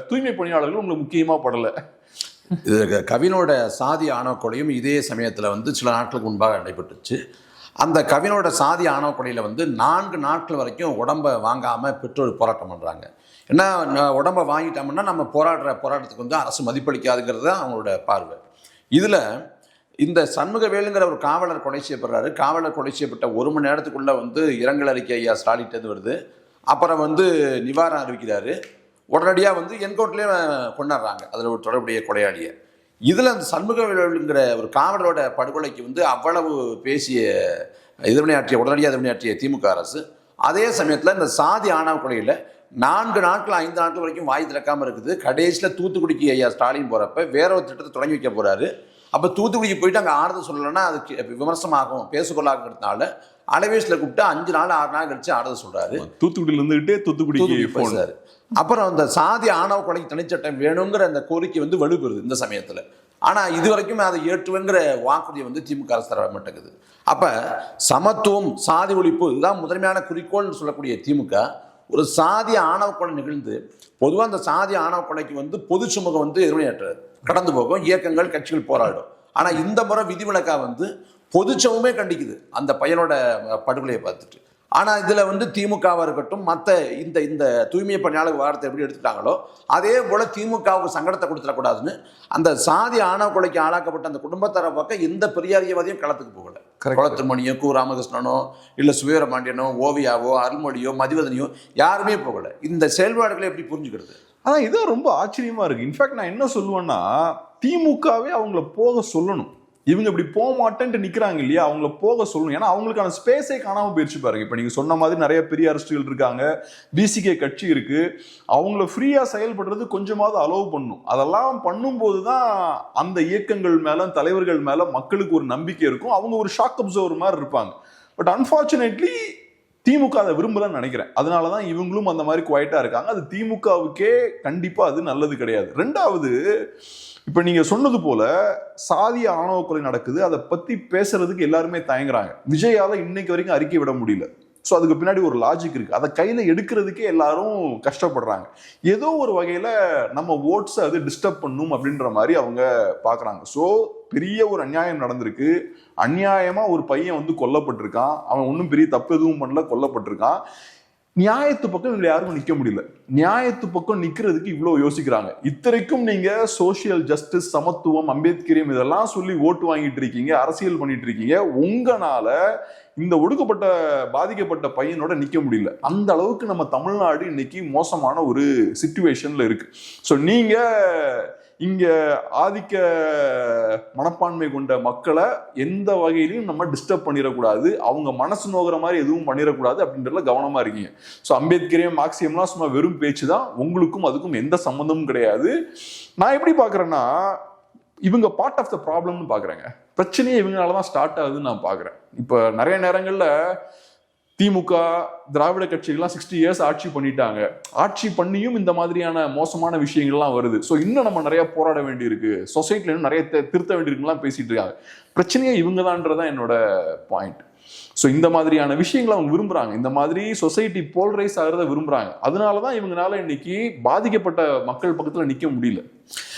தூய்மை பணியாளர்கள் உங்களுக்கு முக்கியமா படல. இது கவினோட சாதி ஆணவ கொலையும் இதே சமயத்தில் வந்து சில நாட்களுக்கு முன்பாக நடைபெற்றுச்சு. அந்த கவினோட சாதி ஆணவ கொலையில் வந்து 4 நாட்கள் வரைக்கும் உடம்பை வாங்காமல் பெற்றோர் போராட்டம் பண்ணுறாங்க. ஏன்னா உடம்பை வாங்கிட்டோம்னா நம்ம போராட்டத்துக்கு வந்து அரசு மதிப்பளிக்காதுங்கிறது தான் அவங்களோட பார்வை. இதில் இந்த சண்முகவேலுங்கிற ஒரு காவலர் கொலை செய்யப்படுறாரு. காவலர் கொலை செய்யப்பட்ட 1 மணி நேரத்துக்குள்ளே வந்து இரங்கல் அறிக்கை ஐயா ஸ்டாலின் வருது. அப்புறம் வந்து நிவாரணம் அறிவிக்கிறாரு. உடனடியாக வந்து என்கவுண்டர்லேயே கொண்டாடுறாங்க அதில் ஒரு தொடர்புடைய கொலையாளியை. இதில் அந்த சண்முகவேலுங்கிற ஒரு காவலரோட படுகொலைக்கு வந்து அவ்வளவு பேசிய உடனடியாக எதிர்வினையாற்றிய திமுக அரசு, அதே சமயத்தில் இந்த சாதி ஆணவ கொலையில் 4 நாட்கள் 5 நாட்கள் வரைக்கும் வாய் திறக்காமல் இருக்குது. கடைசியில் தூத்துக்குடிக்கு ஐயா ஸ்டாலின் போகிறப்ப வேற ஒரு திட்டத்தை தொடங்கி வைக்க போகிறாரு. அப்போ தூத்துக்குடிக்கு போயிட்டு அங்கே ஆறுதல் சொல்லலைன்னா அது விமர்சனமாகும், பேசுகொள்ளாங்கிறதுனால அலைவேஸில் கூப்பிட்டு 5 நாள் 6 நாள் கழிச்சு ஆறுதல் சொல்கிறாரு. தூத்துக்குடியில் இருந்துகிட்டே தூத்துக்குடிக்கு போனார். அப்புறம் அந்த சாதி ஆணவ கொலைக்கு தனிச்சட்டம் வேணுங்கிற அந்த கோரிக்கை வந்து வலுப்பெறுது இந்த சமயத்தில். ஆனால் இது வரைக்கும் அதை ஏற்றுவேங்கிற வாக்குறுதியை வந்து திமுக அரசு தர மாட்டேங்குது. அப்போ சமத்துவம், சாதி ஒழிப்பு இதுதான் முதன்மையான குறிக்கோள்னு சொல்லக்கூடிய திமுக ஒரு சாதி ஆணவ கொலை நிகழ்ந்து பொதுவாக அந்த சாதி ஆணவ கொலைக்கு வந்து பொது சமூகம் வந்து எதிர்வினையாற்றுறது, கடந்து போகும், இயக்கங்கள் கட்சிகள் போராடும். ஆனால் இந்த முறை விதிவிலக்கா வந்து பொது சமூகமே கண்டிக்குது அந்த பையனோட படுகொலையை பார்த்துட்டு. ஆனால் இதில் வந்து திமுகவாக இருக்கட்டும், மற்ற இந்த தூய்மை பணியாளர் வாரத்தை எப்படி எடுத்துட்டாங்களோ அதே போல் திமுகவுக்கு சங்கடத்தை கொடுத்துடக்கூடாதுன்னு அந்த சாதி ஆணவ கொலைக்கு ஆளாக்கப்பட்ட அந்த குடும்பத்தார பக்கம் எந்த பெரியாரியவாதியும் களத்துக்கு போகலை. குளத்திருமணியோ, கு ராமகிருஷ்ணனோ, இல்லை சுவீரபாண்டியனோ, ஓவியாவோ, அருள்மொழியோ, மதிவதனியோ யாருமே போகலை. இந்த செயல்பாடுகளை எப்படி புரிஞ்சுக்கிறது? ஆனா இதான் ரொம்ப ஆச்சரியமா இருக்கு. இன்ஃபேக்ட் நான் என்ன சொல்லுவேன்னா, திமுகவே அவங்கள போக சொல்லணும். இவங்க இப்படி போக மாட்டேன்ட்டு நிக்கிறாங்க இல்லையா, அவங்கள போக சொல்லணும். ஏன்னா அவங்களுக்கான ஸ்பேஸே காணாம போயிடுச்சு பாருங்க. இப்ப நீங்க சொன்ன மாதிரி நிறைய பெரிய அரசுகள் இருக்காங்க, பிசிகே கட்சி இருக்கு, அவங்கள ஃப்ரீயா செயல்படுறது கொஞ்சமாவது அலோவ் பண்ணும். அதெல்லாம் பண்ணும்போது தான் அந்த இயக்கங்கள் மேல, தலைவர்கள் மேல மக்களுக்கு ஒரு நம்பிக்கை இருக்கும். அவங்க ஒரு ஷாக் அப்சர்வர் மாதிரி இருப்பாங்க. பட் அன்பார்ச்சுனேட்லி திமுக அதை விரும்பலன்னு நினைக்கிறேன். அதனாலதான் இவங்களும் அந்த மாதிரி குவைட்டா இருக்காங்க. அது திமுகவுக்கே கண்டிப்பா அது நல்லது கிடையாது. 2வது, இப்ப நீங்க சொன்னது போல சாதி ஆணவ கொலை நடக்குது, அதை பத்தி பேசுறதுக்கு எல்லாருமே தயங்குறாங்க. விஜயால இன்னைக்கு வரைக்கும் அறிக்கை விட முடியல. ஸோ அதுக்கு பின்னாடி ஒரு லாஜிக் இருக்கு. அதை கையில எடுக்கிறதுக்கே எல்லாரும் கஷ்டப்படுறாங்க. ஏதோ ஒரு வகையில நம்ம ஓட்ஸை அது டிஸ்டர்ப் பண்ணும் அப்படின்ற மாதிரி அவங்க பாக்குறாங்க. ஸோ பெரிய ஒரு அநியாயம் நடந்திருக்கு. அநியாயமா ஒரு பையன் வந்து கொல்லப்பட்டிருக்கான். அவன் ஒன்றும் பெரிய தப்பு எதுவும் பண்ணல, கொல்லப்பட்டிருக்கான். நியாயத்து பக்கம் இவங்களை யாருக்கும் நிக்க முடியல. நியாயத்து பக்கம் நிக்கிறதுக்கு இவ்வளவு யோசிக்கிறாங்க. இத்தனைக்கும் நீங்க சோசியல் ஜஸ்டிஸ், சமத்துவம், அம்பேத்கரியம் இதெல்லாம் சொல்லி ஓட்டு வாங்கிட்டு இருக்கீங்க, அரசியல் பண்ணிட்டு இருக்கீங்க. உங்களால இந்த ஒடுக்கப்பட்ட பாதிக்கப்பட்ட பையனோட நிக்க முடியல. அந்த அளவுக்கு நம்ம தமிழ்நாடு இன்னைக்கு மோசமான ஒரு சிச்சுவேஷன்ல இருக்கு. ஸோ நீங்க இங்க ஆதிக்க மனப்பான்மை கொண்ட மக்களை எந்த வகையிலையும் நம்ம டிஸ்டர்ப் பண்ணிடக்கூடாது, அவங்க மனசு நோகிற மாதிரி எதுவும் பண்ணிடக்கூடாது அப்படின்றதுல கவனமா இருக்கீங்க. ஸோ அம்பேத்கரியம், மார்க்சியம்லாம் சும்மா வெறும் பேச்சு தான், உங்களுக்கும் அதுக்கும் எந்த சம்மந்தமும் கிடையாது. நான் எப்படி பாக்குறேன்னா, இவங்க பார்ட் ஆஃப் த ப்ராப்ளம்னு பாக்குறேங்க. பிரச்சனையே இவங்களாலதான் ஸ்டார்ட் ஆகுதுன்னு நான் பாக்குறேன். இப்ப நிறைய நேரங்கள்ல திமுக, திராவிட கட்சிகள்லாம் 60 இயர்ஸ் ஆட்சி பண்ணிட்டாங்க. ஆட்சி பண்ணியும் இந்த மாதிரியான மோசமான விஷயங்கள்லாம் வருது. ஸோ இன்னும் நம்ம நிறைய போராட வேண்டியிருக்கு, சொசைட்டில இன்னும் நிறைய திருத்த வேண்டியிருக்குலாம் பேசிட்டு இருக்காங்க. பிரச்சனையே இவங்க தான்றதான் என்னோட பாயிண்ட். ஸோ இந்த மாதிரியான விஷயங்களை அவங்க விரும்புறாங்க, இந்த மாதிரி சொசைட்டி போல்ரைஸ் ஆகிறத விரும்புறாங்க. அதனாலதான் இவங்களால இன்னைக்கு பாதிக்கப்பட்ட மக்கள் பக்கத்துல நிக்க முடியல.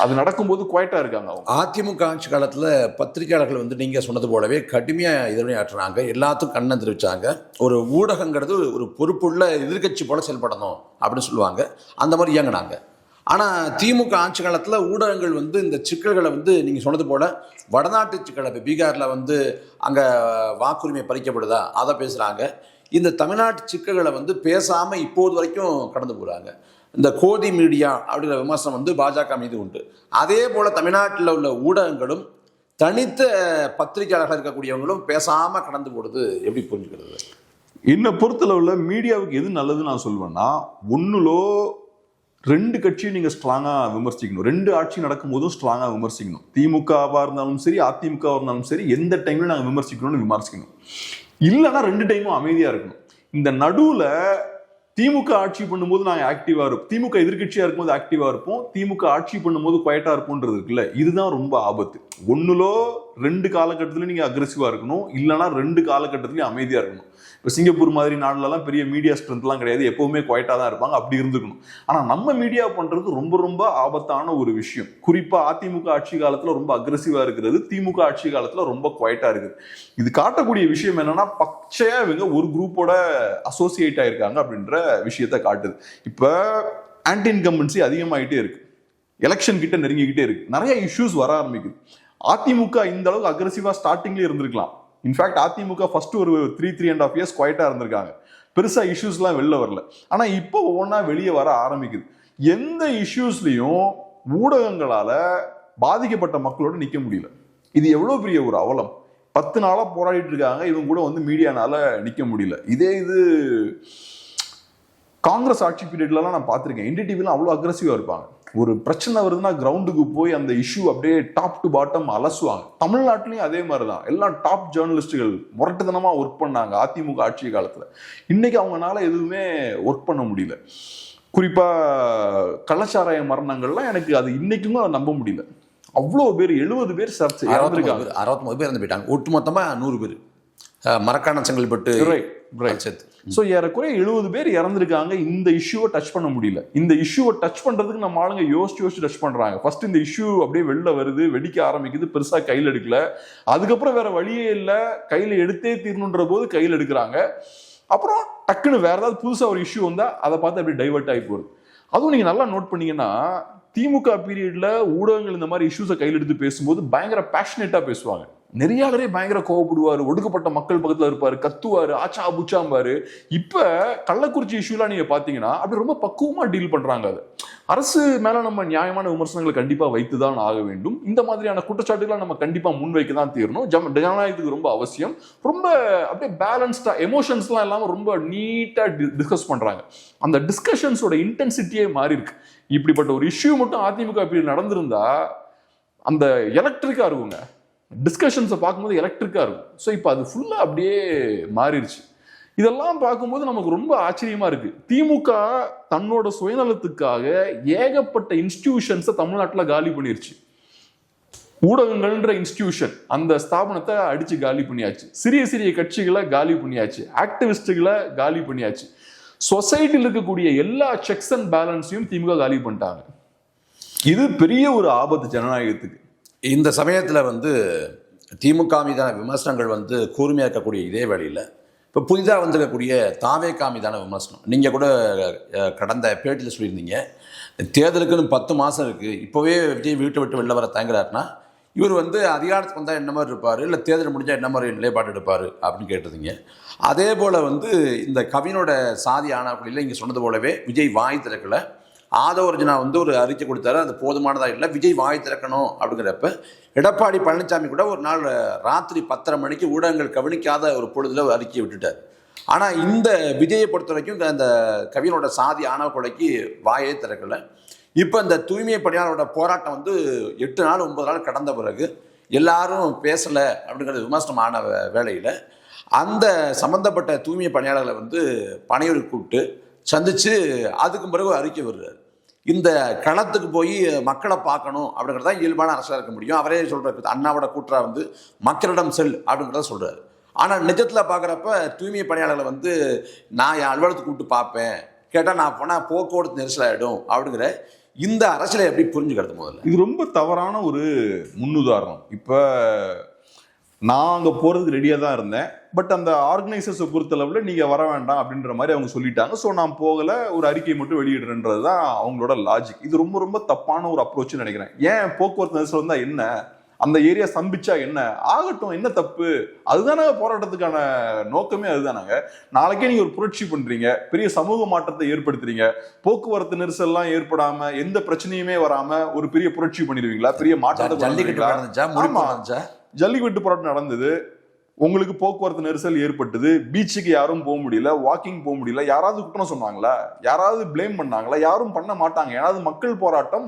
அது நடக்கும்போது குவைட்டா இருக்காங்க அவங்க. அதிமுக ஆட்சி காலத்தில் பத்திரிகையாளர்கள் வந்து நீங்கள் சொன்னது போலவே கடுமையாக எதிர்வினையாற்றுறாங்க, எல்லாத்துக்கும் கண்ணன் தெரிவித்தாங்க. ஒரு ஊடகங்கிறது ஒரு பொறுப்புள்ள எதிர்கட்சி போல செயல்படணும் அப்படின்னு சொல்லுவாங்க. அந்த மாதிரி இயங்கினாங்க. ஆனால் திமுக ஆட்சி காலத்தில் ஊடகங்கள் வந்து இந்த சிக்கல்களை வந்து நீங்கள் சொன்னது போல் வடநாட்டு சிக்கலை, இப்போ பீகாரில் வந்து அங்கே வாக்குரிமை பறிக்கப்படுதா அதை பேசுகிறாங்க. இந்த தமிழ்நாட்டு சிக்கல்களை வந்து பேசாமல் இப்போது வரைக்கும் கடந்து போகிறாங்க. இந்த கோதி மீடியா அப்படிங்கிற விமர்சனம் வந்து பாஜக மீது உண்டு. அதே போல் தமிழ்நாட்டில் உள்ள ஊடகங்களும் தனித்த பத்திரிகையாளர்கள் இருக்கக்கூடியவங்களும் பேசாமல் கடந்து போடுறது எப்படி புரிஞ்சுக்கிறது? என்னை பொறுத்தளவுல மீடியாவுக்கு எது நல்லதுன்னு நான் சொல்லுவேன்னா, ஒன்னுலோ 2 கட்சியும் நீங்க ஸ்ட்ராங்கா விமர்சிக்கணும். 2 ஆட்சி நடக்கும் போதும் ஸ்ட்ராங்கா விமர்சிக்கணும். திமுகவா இருந்தாலும் சரி, அதிமுகவா இருந்தாலும் சரி, எந்த டைம்ல நாங்க விமர்சிக்கணும்னு விமர்சிக்கணும். இல்லைன்னா 2 டைமும் அமைதியா இருக்கணும். இந்த நடுவுல திமுக ஆட்சி பண்ணும்போது நாங்க ஆக்டிவா இருப்போம், திமுக எதிர்கட்சியா இருக்கும்போது ஆக்டிவா இருப்போம், திமுக ஆட்சி பண்ணும்போது குவைட்டா இருப்போம்ன்றது இருக்குல்ல, இதுதான் ரொம்ப ஆபத்து. ஒன்னுலோ 2 காலகட்டத்திலயும் நீங்க அக்ரெசிவா இருக்கணும், இல்லைன்னா 2 காலகட்டத்திலயும் அமைதியா இருக்கணும். இப்போ சிங்கப்பூர் மாதிரி நாடுலலாம் பெரிய மீடியா ஸ்ட்ரென்த்லாம் கிடையாது, எப்பவுமே குவைட்டா தான் இருப்பாங்க, அப்படி இருந்துக்கணும். ஆனா நம்ம மீடியா பண்றது ரொம்ப ரொம்ப ஆபத்தான ஒரு விஷயம். குறிப்பா அதிமுக ஆட்சி காலத்துல ரொம்ப அக்ரெசிவா இருக்கிறது, திமுக ஆட்சி காலத்துல ரொம்ப குவைட்டா இருக்குது. இது காட்டக்கூடிய விஷயம் என்னன்னா, பச்சையா இவங்க ஒரு குரூப்போட அசோசியேட் ஆயிருக்காங்க அப்படின்ற விஷயத்த காட்டுது. இப்ப ஆன்டி இன்கம்பன்சி அதிகமாயிட்டே இருக்கு, எலெக்ஷன் கிட்ட நெருங்கிக்கிட்டே இருக்கு, நிறைய இஷ்யூஸ் வர ஆரம்பிக்குது. அதிமுக இந்த அளவுக்கு அக்ரெசிவா ஸ்டார்டிங்ல இருந்திருக்கலாம். இன்ஃபேக்ட் அதிமுக ஃபர்ஸ்ட் ஒரு 3.5 இயர்ஸ் குவைட்டா இருந்திருக்காங்க, பெருசா இஷ்யூஸ்லாம் வெளில வரல. ஆனா இப்போ ஒவ்வொன்றா வெளியே வர ஆரம்பிக்குது. எந்த இஷ்யூஸ்லயும் ஊடகங்களால பாதிக்கப்பட்ட மக்களோட நிக்க முடியல. இது எவ்வளவு பெரிய ஒரு அவலம். 10 நாளா போராடிட்டு இருக்காங்க, இவங்க கூட வந்து மீடியானால நிக்க முடியல. இதே இது காங்கிரஸ் ஆட்சி பீரியட்லாம் நான் பார்த்திருக்கேன். என்டிடிவிலாம் அவ்வளவு அக்ரெசிவா இருப்பாங்க. ஒரு பிரச்சனை வருதுன்னா கிரவுண்டுக்கு போய் அந்த இஷ்யூ அப்படியே டாப் டு பாட்டம் அலசுவாங்க. தமிழ்நாட்டிலையும் அதே மாதிரிதான் எல்லாம் டாப் ஜேர்னலிஸ்டுகள் முரட்டுத்தனமா ஒர்க் பண்ணாங்க அதிமுக ஆட்சி காலத்துல. இன்னைக்கு அவங்களால எதுவுமே ஒர்க் பண்ண முடியல. குறிப்பா கள்ளச்சாராய மரணங்கள்லாம் எனக்கு அது இன்னைக்குமே நம்ப முடியல. அவ்வளோ பேர், 70 பேர் 69 பேர் இறந்து போயிட்டாங்க. ஒட்டுமொத்தமா 100 பேர் மரக்காண செங்கல்பட்டு சேர்த்து. ஸோ ஏறக்குறைய 70 பேர் இறந்துருக்காங்க. இந்த இஷ்யூவை டச் பண்ண முடியல. இந்த இஷ்யூவை டச் பண்றதுக்கு நம்ம ஆளுங்க யோசிச்சு டச் பண்றாங்க. ஃபர்ஸ்ட் இந்த இஷ்யூ அப்படியே வெளில வருது, வெடிக்க ஆரம்பிக்குது, பெருசா கையில் எடுக்கல. அதுக்கப்புறம் வேற வழியே இல்லை, கையில எடுத்தே தீரணுன்ற போது கையில் எடுக்கிறாங்க. அப்புறம் டக்குன்னு வேற ஏதாவது புதுசா ஒரு இஷ்யூ வந்தா அதை பார்த்து அப்படி டைவர்ட் ஆகி போகுது. அதுவும் நீங்க நல்லா நோட் பண்ணீங்கன்னா, திமுக பீரியட்ல ஊடகங்கள் இந்த மாதிரி இஷ்யூஸை கையில் எடுத்து பேசும்போது பயங்கர பேஷனேட்டா பேசுவாங்க. நெறியாளரே பயங்கர கோவப்படுவாரு, ஒடுக்கப்பட்ட மக்கள் பக்கத்துல இருப்பாரு, கத்துவாரு, ஆச்சா புச்சாம்பாரு. இப்ப கள்ளக்குறிச்சி இஷ்யூலாம் நீங்க பாத்தீங்கன்னா அப்படி ரொம்ப பக்குவமா டீல் பண்றாங்க. அது அரசு மேல நம்ம நியாயமான விமர்சனங்களை கண்டிப்பா வைத்துதான் ஆக வேண்டும். இந்த மாதிரியான குற்றச்சாட்டுகளை நம்ம கண்டிப்பா முன்வைக்க தான் தீரணும். ஜனநாயகத்துக்கு ரொம்ப அவசியம். ரொம்ப அப்படியே பேலன்ஸ்டா, எமோஷன்ஸ்லாம் இல்லாம ரொம்ப நீட்டா டிஸ்கஸ் பண்றாங்க. அந்த டிஸ்கஷன்ஸோட இன்டென்சிட்டியே மாறி இருக்கு. இப்படிப்பட்ட ஒரு இஷ்யூ மட்டும் அதிமுக பீரியட் நடந்திருந்தா அந்த எலக்ட்ரிக்கா இருக்குங்க, டிஸ்கஷன்ஸை பார்க்கும்போது எலக்ட்ரிக்கா இருக்கும். ஸோ இப்போ அது ஃபுல்லா அப்படியே மாறிடுச்சு. இதெல்லாம் பார்க்கும்போது நமக்கு ரொம்ப ஆச்சரியமா இருக்கு. திமுக தன்னோட சுயநலத்துக்காக ஏகப்பட்ட இன்ஸ்டிடியூஷன்ஸை தமிழ்நாட்டில் காலி பண்ணிருச்சு. ஊடகங்கள்ன்ற இன்ஸ்டிடியூஷன், அந்த ஸ்தாபனத்தை அடிச்சு காலி பண்ணியாச்சு. சிறிய சிறிய கட்சிகளை காலி பண்ணியாச்சு, ஆக்டிவிஸ்டுகளை காலி பண்ணியாச்சு. சொசைட்டியில் இருக்கக்கூடிய எல்லா செக்ஸ் அண்ட் பேலன்ஸையும் திமுக காலி பண்ணிட்டாங்க. இது பெரிய ஒரு ஆபத்து ஜனநாயகத்துக்கு. இந்த சமயத்தில் வந்து திமுக மீதான விமர்சனங்கள் வந்து கூர்மையாக இருக்கக்கூடிய இதே வேளையில் இப்போ புதிதாக வந்திருக்கக்கூடிய தாவேகா மீதான விமர்சனம், நீங்கள் கூட கடந்த பேட்டியில் சொல்லியிருந்தீங்க, தேர்தலுக்குன்னு 10 மாதம் இருக்குது, இப்போவே விஜய் வீட்டை விட்டு வெளில வர தயங்குறாருன்னா இவர் வந்து அதிகாரத்துக்கு வந்தால் என்ன மாதிரி இருப்பார், இல்லை தேர்தல் முடிஞ்சால் என்ன மாதிரி நிலைப்பாடு எடுப்பார் அப்படின்னு கேட்டிருந்தீங்க. அதே போல் வந்து இந்த கவினோட சாதி ஆனாக்குள்ள இங்கே சொன்னது போலவே விஜய் வாய் திறக்கலை. ஆதவர்ஜனா வந்து ஒரு அறிக்கை கொடுத்தாரு, அது போதுமானதாக இல்லை, விஜய் வாய் திறக்கணும் அப்படிங்கிறப்ப எடப்பாடி பழனிசாமி கூட ஒரு நாள் ராத்திரி 10:30 மணிக்கு ஊடகங்கள் கவனிக்காத ஒரு பொழுதுல ஒரு அறிக்கையை விட்டுட்டார். ஆனால் இந்த விஜயை பொறுத்த வரைக்கும் அந்த கவினோட சாதி ஆணவ கொலைக்கு வாயே திறக்கலை. இப்போ இந்த தூய்மை பணியாளரோட போராட்டம் வந்து 8 நாள் 9 நாள் கடந்த பிறகு எல்லாரும் பேசலை அப்படிங்கிற விமர்சனம் ஆன வேளையில் அந்த சம்மந்தப்பட்ட தூய்மை பணியாளர்களை வந்து பனையூருக்கு கூப்பிட்டு சந்தித்து அதுக்கு பிறகு அறிக்கை வருகிறார். இந்த களத்துக்கு போய் மக்களை பார்க்கணும் அப்படிங்கிறதா இயல்பான அரசாக இருக்க முடியும். அவரே சொல்கிறார், அண்ணாவோட கூற்றா வந்து மக்களிடம் செல் அப்படிங்கிறத சொல்கிறார். ஆனால் நிஜத்தில் பார்க்குறப்ப தூய்மை பணியாளர்களை வந்து நான் என் அலுவலகத்துக்கு கூப்பிட்டு பார்ப்பேன், கேட்டால் நான் போனால் போக்குவரத்து நெரிசலாகிடும் அப்படிங்கிற இந்த அரசியலை எப்படி புரிஞ்சுக்கிறது? முதல்ல இது ரொம்ப தவறான ஒரு முன்னுதாரணம். இப்போ நான் அங்கே போகிறதுக்கு ரெடியாக தான் இருந்தேன், பட் அந்த ஆர்கனைசர்ஸை பொறுத்தளவில் நீங்கள் வர வேண்டாம் அப்படின்ற மாதிரி அவங்க சொல்லிட்டாங்க. ஸோ நான் போகலை, ஒரு அறிக்கையை மட்டும் வெளியிடுறேன்றது தான் அவங்களோட லாஜிக். இது ரொம்ப ரொம்ப தப்பான ஒரு அப்ரோச்சுன்னு நினைக்கிறேன். ஏன் போக்குவரத்து நெரிசல் வந்தால் என்ன, அந்த ஏரியா சம்பிச்சா என்ன ஆகட்டும், என்ன தப்பு? அதுதானே போராட்டத்துக்கான நோக்கமே, அதுதானாங்க. நாளைக்கே நீங்க ஒரு புரட்சி பண்றீங்க, பெரிய சமூக மாற்றத்தை ஏற்படுத்துறீங்க, போக்குவரத்து நெரிசல்லாம் ஏற்படாம எந்த பிரச்சனையுமே வராம ஒரு பெரிய புரட்சி பண்ணிடுவீங்களா? பெரிய மாற்றத்தை ஜல்லிக்கட்டு போராட்டம் நடந்தது, உங்களுக்கு போக்குவரத்து நெரிசல் ஏற்பட்டது, பீச்சுக்கு யாரும் போக முடியல, வாக்கிங் போக முடியல, யாராவது குற்றம் சொன்னாங்களா? யாராவது பிளேம் பண்ணாங்களா? யாரும் பண்ண மாட்டாங்க. ஏதாவது மக்கள் போராட்டம்,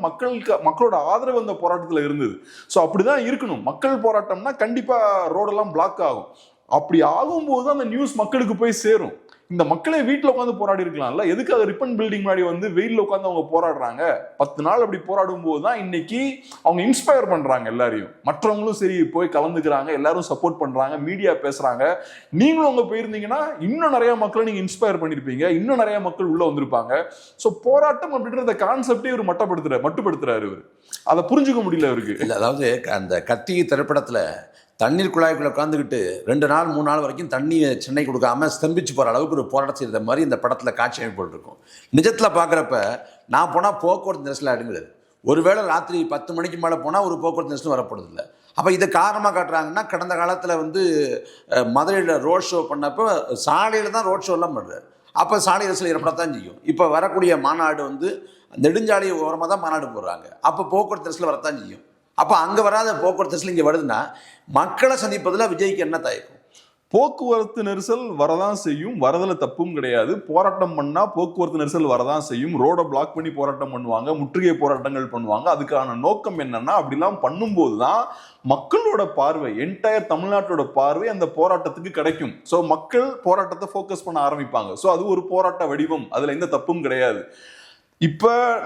மக்களோட ஆதரவு அந்த போராட்டத்தில் இருந்தது. ஸோ அப்படிதான் இருக்கணும். மக்கள் போராட்டம்னா கண்டிப்பா ரோடெல்லாம் பிளாக் ஆகும். அப்படி ஆகும்போது அந்த நியூஸ் மக்களுக்கு போய் சேரும். இந்த மக்களே வீட்டில் உட்காந்து போராடி இருக்கலாம்ல, எதுக்காக ரிப்பன் பில்டிங் முன்னாடி வந்து வெயிலில் உட்காந்து அவங்க போராடுறாங்க? 10 நாள் அப்படி போராடும் போது தான் இன்னைக்கு அவங்க இன்ஸ்பயர் பண்றாங்க எல்லாரையும். மற்றவங்களும் சரி போய் கலந்துக்கிறாங்க, எல்லாரும் சப்போர்ட் பண்றாங்க, மீடியா பேசுறாங்க. நீங்களும் அங்க போயிருந்தீங்கன்னா இன்னும் நிறைய மக்களை நீங்க இன்ஸ்பயர் பண்ணிருப்பீங்க, இன்னும் நிறைய மக்கள் உள்ள வந்திருப்பாங்க. ஸோ போராட்டம் அப்படின்ற கான்செப்டே இவர் மட்டுப்படுத்துறாரு. இவர் அதை புரிஞ்சுக்க முடியல இவருக்கு. இல்லை, அதாவது அந்த கத்தி திரைப்படத்துல தண்ணீர் குழாய்க்குள்ள உட்காந்துக்கிட்டு 2 நாள் 3 நாள் வரைக்கும் தண்ணியை சென்னை கொடுக்காம ஸ்தம்பிச்சு போகிற அளவுக்கு ஒரு போராட்டம் செய்கிற மாதிரி இந்த படத்தில் காட்சி அமைப்பு இருக்கும். நிஜத்தில் பார்க்குறப்ப நான் போனால் போக்குவரத்து நெரிசல் ஆகிடுங்கிறது. ஒருவேளை ராத்திரி 10 மணிக்கு மேலே போனால் ஒரு போக்குவரத்து நெரிசலும் வரப்படுறதில்லை. அப்போ இதை காரணமாக காட்டுறாங்கன்னா, கடந்த காலத்தில் வந்து மதுரையில் ரோட் ஷோ பண்ணப்போ சாலையில் தான் ரோட் ஷோலாம் பண்ணுறாரு. அப்போ சாலை நெரிசல் ஏற்படத்தான் செய்யும். இப்போ வரக்கூடிய மாநாடு வந்து நெடுஞ்சாலை ஓரமாக தான் மாநாடு போடுறாங்க. அப்போ போக்குவரத்து நெரிசல் வரத்தான் செய்யும். அப்போ அங்கே வராத போக்குவரத்து நெரிசல் இங்கே வருதுன்னா மக்களை சந்திப்பதில் விஜய்க்கு என்ன தயக்கம்? போக்குவரத்து நெரிசல் வரதான் செய்யும், வரதுல தப்பும் கிடையாது. போராட்டம் பண்ணா போக்குவரத்து நெரிசல் வரதான் செய்யும். ரோட பிளாக் பண்ணி போராட்டம் பண்ணுவாங்க, முற்றுகை போராட்டங்கள் பண்ணுவாங்க. அதுக்கான நோக்கம் என்னன்னா, அப்படிலாம் பண்ணும்போது தான் மக்களோட பார்வை, என்டையர் தமிழ்நாட்டோட பார்வை அந்த போராட்டத்துக்கு கிடைக்கும். ஸோ மக்கள் போராட்டத்தை ஃபோக்கஸ் பண்ண ஆரம்பிப்பாங்க. ஸோ அது ஒரு போராட்ட வடிவம், அதுல எந்த தப்பும் கிடையாது. இப்ப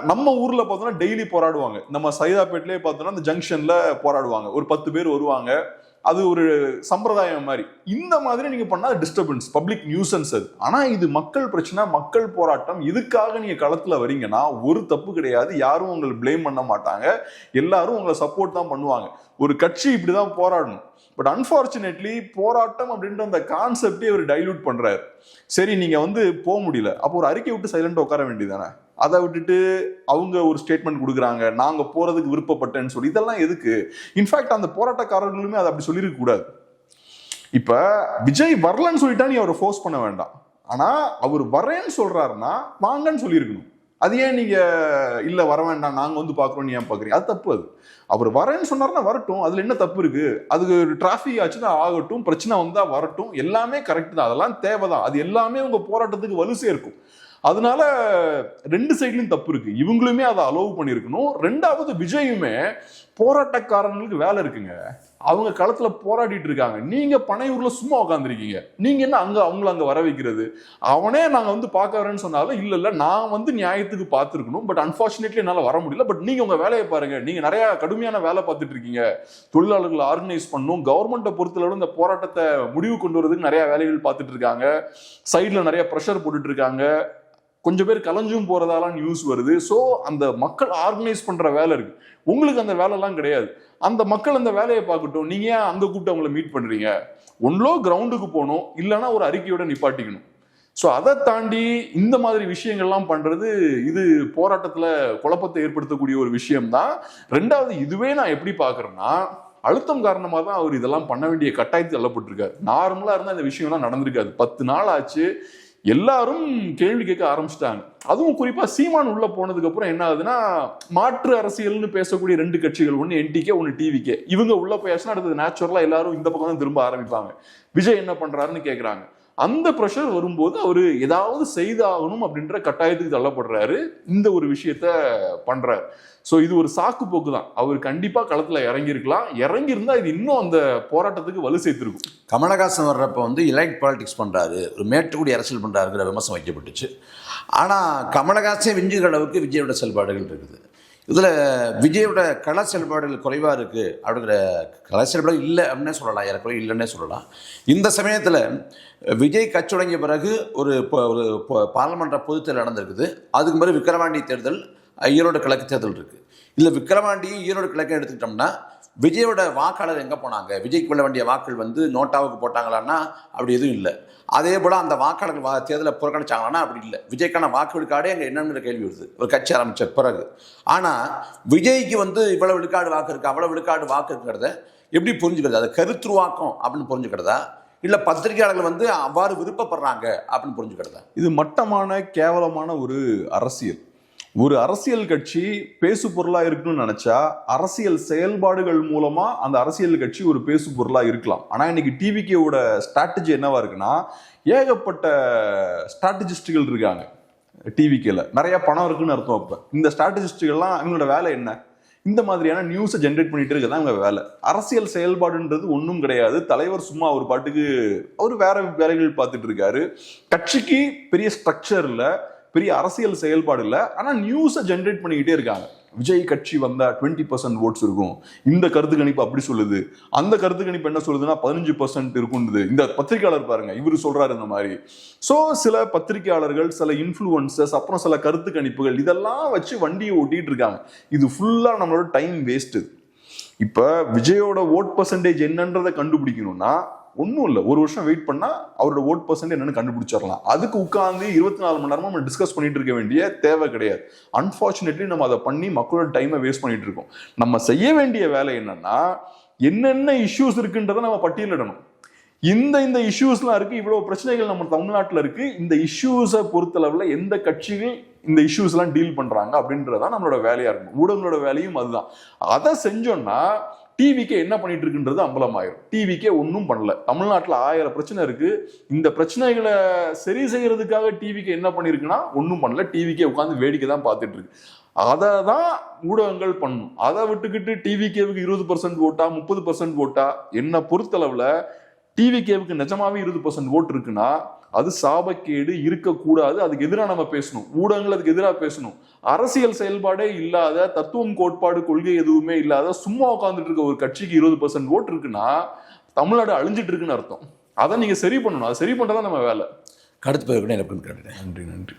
நம்ம ஊர்ல பார்த்தோம்னா டெய்லி போராடுவாங்க. நம்ம சைதாப்பேட்லயே பார்த்தோம்னா அந்த ஜங்ஷன்ல போராடுவாங்க, ஒரு 10 பேர் வருவாங்க. அது ஒரு சம்பிரதாயம் மாதிரி. இந்த மாதிரி நீங்க பண்ணா டிஸ்டர்பன்ஸ், பப்ளிக் நியூசன்ஸ் அது. ஆனா இது மக்கள் பிரச்சனை, மக்கள் போராட்டம். இதுக்காக நீங்க களத்துல வரீங்கன்னா ஒரு தப்பு கிடையாது, யாரும் உங்களை பிளேம் பண்ண மாட்டாங்க, எல்லாரும் உங்களை சப்போர்ட் தான் பண்ணுவாங்க. ஒரு கட்சி இப்படிதான் போராடணும். பட் அன்பார்ச்சுனேட்லி போராட்டம் அப்படின்ற அந்த கான்செப்டே அவர் டைல்யூட் பண்றாரு. சரி, நீங்க வந்து போக முடியல, அப்போ ஒரு அறிக்கை விட்டு சைலண்டா உட்கார வேண்டியதானே? அதை விட்டுட்டு அவங்க ஒரு ஸ்டேட்மெண்ட் கொடுக்குறாங்க, நாங்க போறதுக்கு விருப்பப்பட்டேன்னு சொல்லி. இதெல்லாம் எதுக்கு? இன்ஃபேக்ட் அந்த போராட்டக்காரர்களுமே அதை அப்படி சொல்லிருக்க கூடாது. இப்ப விஜய் வரலன்னு சொல்லிட்டா நீ அவரை ஃபோர்ஸ் பண்ண வேண்டாம். ஆனா அவர் வரேன்னு சொல்றாருன்னா வாங்கன்னு சொல்லியிருக்கணும். அது ஏன் நீங்க இல்ல வர வேண்டாம் நாங்க வந்து பாக்குறோம் ஏன் பாக்குறீங்க? அது தப்பு. அது அவர் வரேன்னு சொன்னாருன்னா வரட்டும், அதுல என்ன தப்பு இருக்கு? அதுக்கு டிராபிக் ஆச்சுன்னா ஆகட்டும், பிரச்சனை வந்தா வரட்டும், எல்லாமே கரெக்ட் தான், அதெல்லாம் தேவைதான். அது எல்லாமே உங்க போராட்டத்துக்கு வலு சேர்க்கும். அதனால 2 சைட்லயும் தப்பு இருக்கு. இவங்களுமே அதை அலோவ் பண்ணிருக்கணும். 2வது விஜயுமே, போராட்டக்காரங்களுக்கு வேலை இருக்குங்க, அவங்க களத்துல போராடிட்டு இருக்காங்க, நீங்க பனையூர்ல சும்மா உட்காந்துருக்கீங்க, நீங்க என்ன அங்க அவங்கள அங்க வர வைக்கிறது? அவனே நாங்க வந்து பார்க்க வரேன்னு சொன்னாலும் இல்ல நான் வந்து நியாயத்துக்கு பார்த்துருக்கணும், பட் அன்பார்ச்சுனேட்லி என்னால வர முடியல, பட் நீங்க உங்க வேலையை பாருங்க, நீங்க நிறைய கடுமையான வேலை பார்த்துட்டு இருக்கீங்க, தொழிலாளர்களை ஆர்கனைஸ் பண்ணணும், கவர்மெண்ட்டை பொறுத்தளவு இந்த போராட்டத்தை முடிவு கொண்டு வரதுக்கு நிறைய வேலைகள் பார்த்துட்டு இருக்காங்க, சைட்ல நிறைய ப்ரெஷர் போட்டுட்டு இருக்காங்க, கொஞ்சம் பேர் கலைஞ்சும் போறதாலாம் நியூஸ் வருது. ஸோ அந்த மக்கள் ஆர்கனைஸ் பண்ற வேலை இருக்கு. உங்களுக்கு அந்த வேலைலாம் கிடையாது. அந்த மக்கள் அந்த வேலையை பார்க்கட்டும். நீங்க ஏன் அங்க கூப்பிட்டு அவங்கள மீட் பண்றீங்க? ஒன்லோ கிரவுண்டுக்கு போகணும், இல்லைன்னா ஒரு அறிக்கையோட நிப்பாட்டிக்கணும். ஸோ அதை தாண்டி இந்த மாதிரி விஷயங்கள்லாம் பண்றது இது போராட்டத்துல குழப்பத்தை ஏற்படுத்தக்கூடிய ஒரு விஷயம்தான். ரெண்டாவது, இதுவே நான் எப்படி பாக்குறேன்னா, அழுத்தம் காரணமாக தான் அவர் இதெல்லாம் பண்ண வேண்டிய கட்டாயத்தில் தள்ளப்பட்டிருக்காரு. நார்மலா இருந்தா இந்த விஷயம்லாம் நடந்திருக்காது. 10 நாள் ஆச்சு, எல்லாரும் கேள்வி கேட்க ஆரம்பிச்சிட்டாங்க. அதுவும் குறிப்பா சீமான் உள்ள போனதுக்கு அப்புறம் என்ன ஆகுதுன்னா, மாற்று அரசியல்னு பேசக்கூடிய 2 கட்சிகள், ஒன்னு என்டிகே ஒன்னு டிவிகே, இவங்க உள்ள போயாச்சுன்னா அடுத்தது நேச்சுரலா எல்லாரும் இந்த பக்கம் தான் திரும்ப ஆரம்பிப்பாங்க. விஜய் என்ன பண்றாருன்னு கேக்குறாங்க. அந்த ப்ரெஷர் வரும்போது அவரு ஏதாவது செய்தாகணும் அப்படின்ற கட்டாயத்துக்கு தள்ளப்படுறாரு. இந்த ஒரு விஷயத்த பண்றாரு. ஸோ இது ஒரு சாக்கு போக்கு தான். அவர் கண்டிப்பா களத்துல இறங்கியிருக்கலாம். இறங்கியிருந்தா இது இன்னும் அந்த போராட்டத்துக்கு வலு சேர்த்திருக்கும். கமலஹாசன் வர்றப்ப வந்து எலைட் பாலிடிக்ஸ் பண்றாரு, ஒரு மேட்டுக்குடி அரசியல் பண்றாருங்கிற விமர்சனம் வைக்கப்பட்டுச்சு. ஆனா கமலஹாசன் விஞ்சுகிற அளவுக்கு விஜயோட செயல்பாடுகள் இருக்குது. இதில் விஜயோட கள செயல்பாடுகள் குறைவாக இருக்குது அப்படிங்கிற, கள செயல்பாடு இல்லை அப்படின்னே சொல்லலாம், ஏறக்குறைய இல்லைன்னே சொல்லலாம். இந்த சமயத்தில் விஜய் கட்சி தொடங்கிய பிறகு ஒரு பாராளுமன்ற பொதுத்தேர்தல் நடந்திருக்குது. அதுக்கு பிறகு விக்கிரவாண்டி தேர்தல், ஈரோடு கிழக்கு தேர்தல் இருக்குது. இதில் விக்கிரவாண்டியும் ஈரோடு கிழக்கு எடுத்துக்கிட்டோம்னா விஜயோட வாக்காளர் எங்கே போனாங்க? விஜய்க்கு கொள்ள வேண்டிய வாக்கள் வந்து நோட்டாவுக்கு போட்டாங்களான்னா அப்படி எதுவும் இல்லை. அதே போல் அந்த வாக்காளர்கள் தேர்தலை புறக்கணிச்சாங்களான்னா அப்படி இல்லை. விஜய்க்கான வாக்கு விழுக்காடே அங்கே என்னங்கிற கேள்வி வருது ஒரு கட்சி ஆரம்பித்த பிறகு. ஆனால் விஜய்க்கு வந்து இவ்வளவு விழுக்காடு வாக்கு இருக்குது, அவ்வளோ விழுக்காடு வாக்கு இருக்கிறத எப்படி புரிஞ்சுக்கிறது? அதை கருத்துருவாக்கம் அப்படின்னு புரிஞ்சுக்கிறதா, இல்லை பத்திரிகையாளர்கள் வந்து அவ்வாறு விருப்பப்படுறாங்க அப்படின்னு புரிஞ்சுக்கிறதா? இது மட்டமான கேவலமான ஒரு அரசியல். ஒரு அரசியல் கட்சி பேசு பொருளா இருக்கணும்னு நினைச்சா அரசியல் செயல்பாடுகள் மூலமா அந்த அரசியல் கட்சி ஒரு பேசு பொருளா இருக்கலாம். ஆனா இன்னைக்கு டிவிகேவோட ஸ்ட்ராட்டஜி என்னவா இருக்குன்னா, ஏகப்பட்ட ஸ்ட்ராட்டஜிஸ்டுகள் இருக்காங்க டிவிகேல, நிறைய பணம் இருக்குன்னு அர்த்தம். அப்ப இந்த ஸ்ட்ராட்டஜிஸ்டுகள்லாம் அவங்களோட வேலை என்ன? இந்த மாதிரியான நியூஸை ஜென்ரேட் பண்ணிட்டு இருக்கதான் அவங்க வேலை. அரசியல் செயல்பாடுன்றது ஒன்றும் கிடையாது. தலைவர் சும்மா ஒரு பாட்டுக்கு அவர் வேற வேலைகள் பார்த்துட்டு இருக்காரு. கட்சிக்கு பெரிய ஸ்ட்ரக்சர் இல்லை, பெரிய அரசியல் செயல்பாடு இல்லை. ஆனால் நியூஸை ஜென்ரேட் பண்ணிக்கிட்டே இருக்காங்க. விஜய் கட்சி வந்தா 20% ஓட்ஸ் இருக்கும், இந்த கருத்து கணிப்பு அப்படி சொல்லுது, அந்த கருத்து கணிப்பு என்ன சொல்லுதுன்னா 15% இருக்குன்னுது. இந்த பத்திரிகையாளர் பாருங்க, இவரு சொல்றாரு இந்த மாதிரி. ஸோ சில பத்திரிகையாளர்கள், சில இன்ஃப்ளூயன்சர்ஸ், அப்புறம் சில கருத்து கணிப்புகள், இதெல்லாம் வச்சு வண்டியை ஓட்டிட்டு இருக்காங்க. இது ஃபுல்லா நம்மளோட டைம் வேஸ்ட். இப்ப விஜயோட ஓட் பர்சன்டேஜ் என்னன்றதை கண்டுபிடிக்கணும்னா ஒன்றும் இல்லை, ஒரு வருஷம் வெயிட் பண்ணா அவரோட ஓட் பர்சன்டேஜ் என்னன்னு கண்டுபிடிச்சிடலாம். அதுக்கு உட்காந்து 24 மணி நேரமா நம்ம டிஸ்கஸ் பண்ணிட்டு இருக்க வேண்டிய தேவை கிடையாது. அன்பார்ச்சுனேட்லி நம்ம அதை பண்ணி மக்களோட டைமை வேஸ்ட் பண்ணிட்டு இருக்கோம். நம்ம செய்ய வேண்டிய வேலை என்னன்னா, என்னென்ன இஷ்யூஸ் இருக்குன்றதை நம்ம பட்டியலிடணும். இந்த இஷ்யூஸ்லாம் இருக்கு, இவ்வளவு பிரச்சனைகள் நம்ம தமிழ்நாட்டில் இருக்கு, இந்த இஷ்யூஸை பொறுத்தளவுல எந்த கட்சிகள் இந்த இஷ்யூஸ் எல்லாம் டீல் பண்றாங்க அப்படின்றதான் நம்மளோட வேலையா இருக்கும். ஊடகங்களோட வேலையும் அதுதான். அதை செஞ்சோம்னா டிவிக்கே என்ன பண்ணிட்டு இருக்குன்றது அம்பலமாயிரும். டிவிக்கே ஒன்றும் பண்ணல. தமிழ்நாட்டில் 1000 பிரச்சனை இருக்கு. இந்த பிரச்சனைகளை சரி செய்யறதுக்காக டிவிக்கு என்ன பண்ணிருக்குன்னா ஒன்றும் பண்ணல. டிவிக்கே உட்காந்து வேடிக்கை தான் பார்த்துட்டு இருக்கு. அதை தான் ஊடகங்கள் பண்ணும். அதை விட்டுக்கிட்டு டிவிகேவுக்கு 20% ஓட்டா 30% ஓட்டா, என்னை பொறுத்தளவுல டிவிகேவுக்கு நிஜமாவே 20% ஓட்டு இருக்குன்னா அது சாபக்கேடு, இருக்கக்கூடாது. அதுக்கு எதிராக நம்ம பேசணும். ஊடகங்கள் அதுக்கு எதிராக பேசணும். அரசியல் செயல்பாடே இல்லாத, தத்துவம், கோட்பாடு, கொள்கை எதுவுமே இல்லாத சும்மா உட்காந்துட்டு இருக்க ஒரு கட்சிக்கு 20% ஓட்டு இருக்குன்னா தமிழ்நாடு அழிஞ்சிட்டு இருக்குன்னு அர்த்தம். அதை நீங்க சரி பண்ணணும். அதை சரி பண்றதான் நம்ம வேலை. கருத்து பெருக்கணும். நன்றி.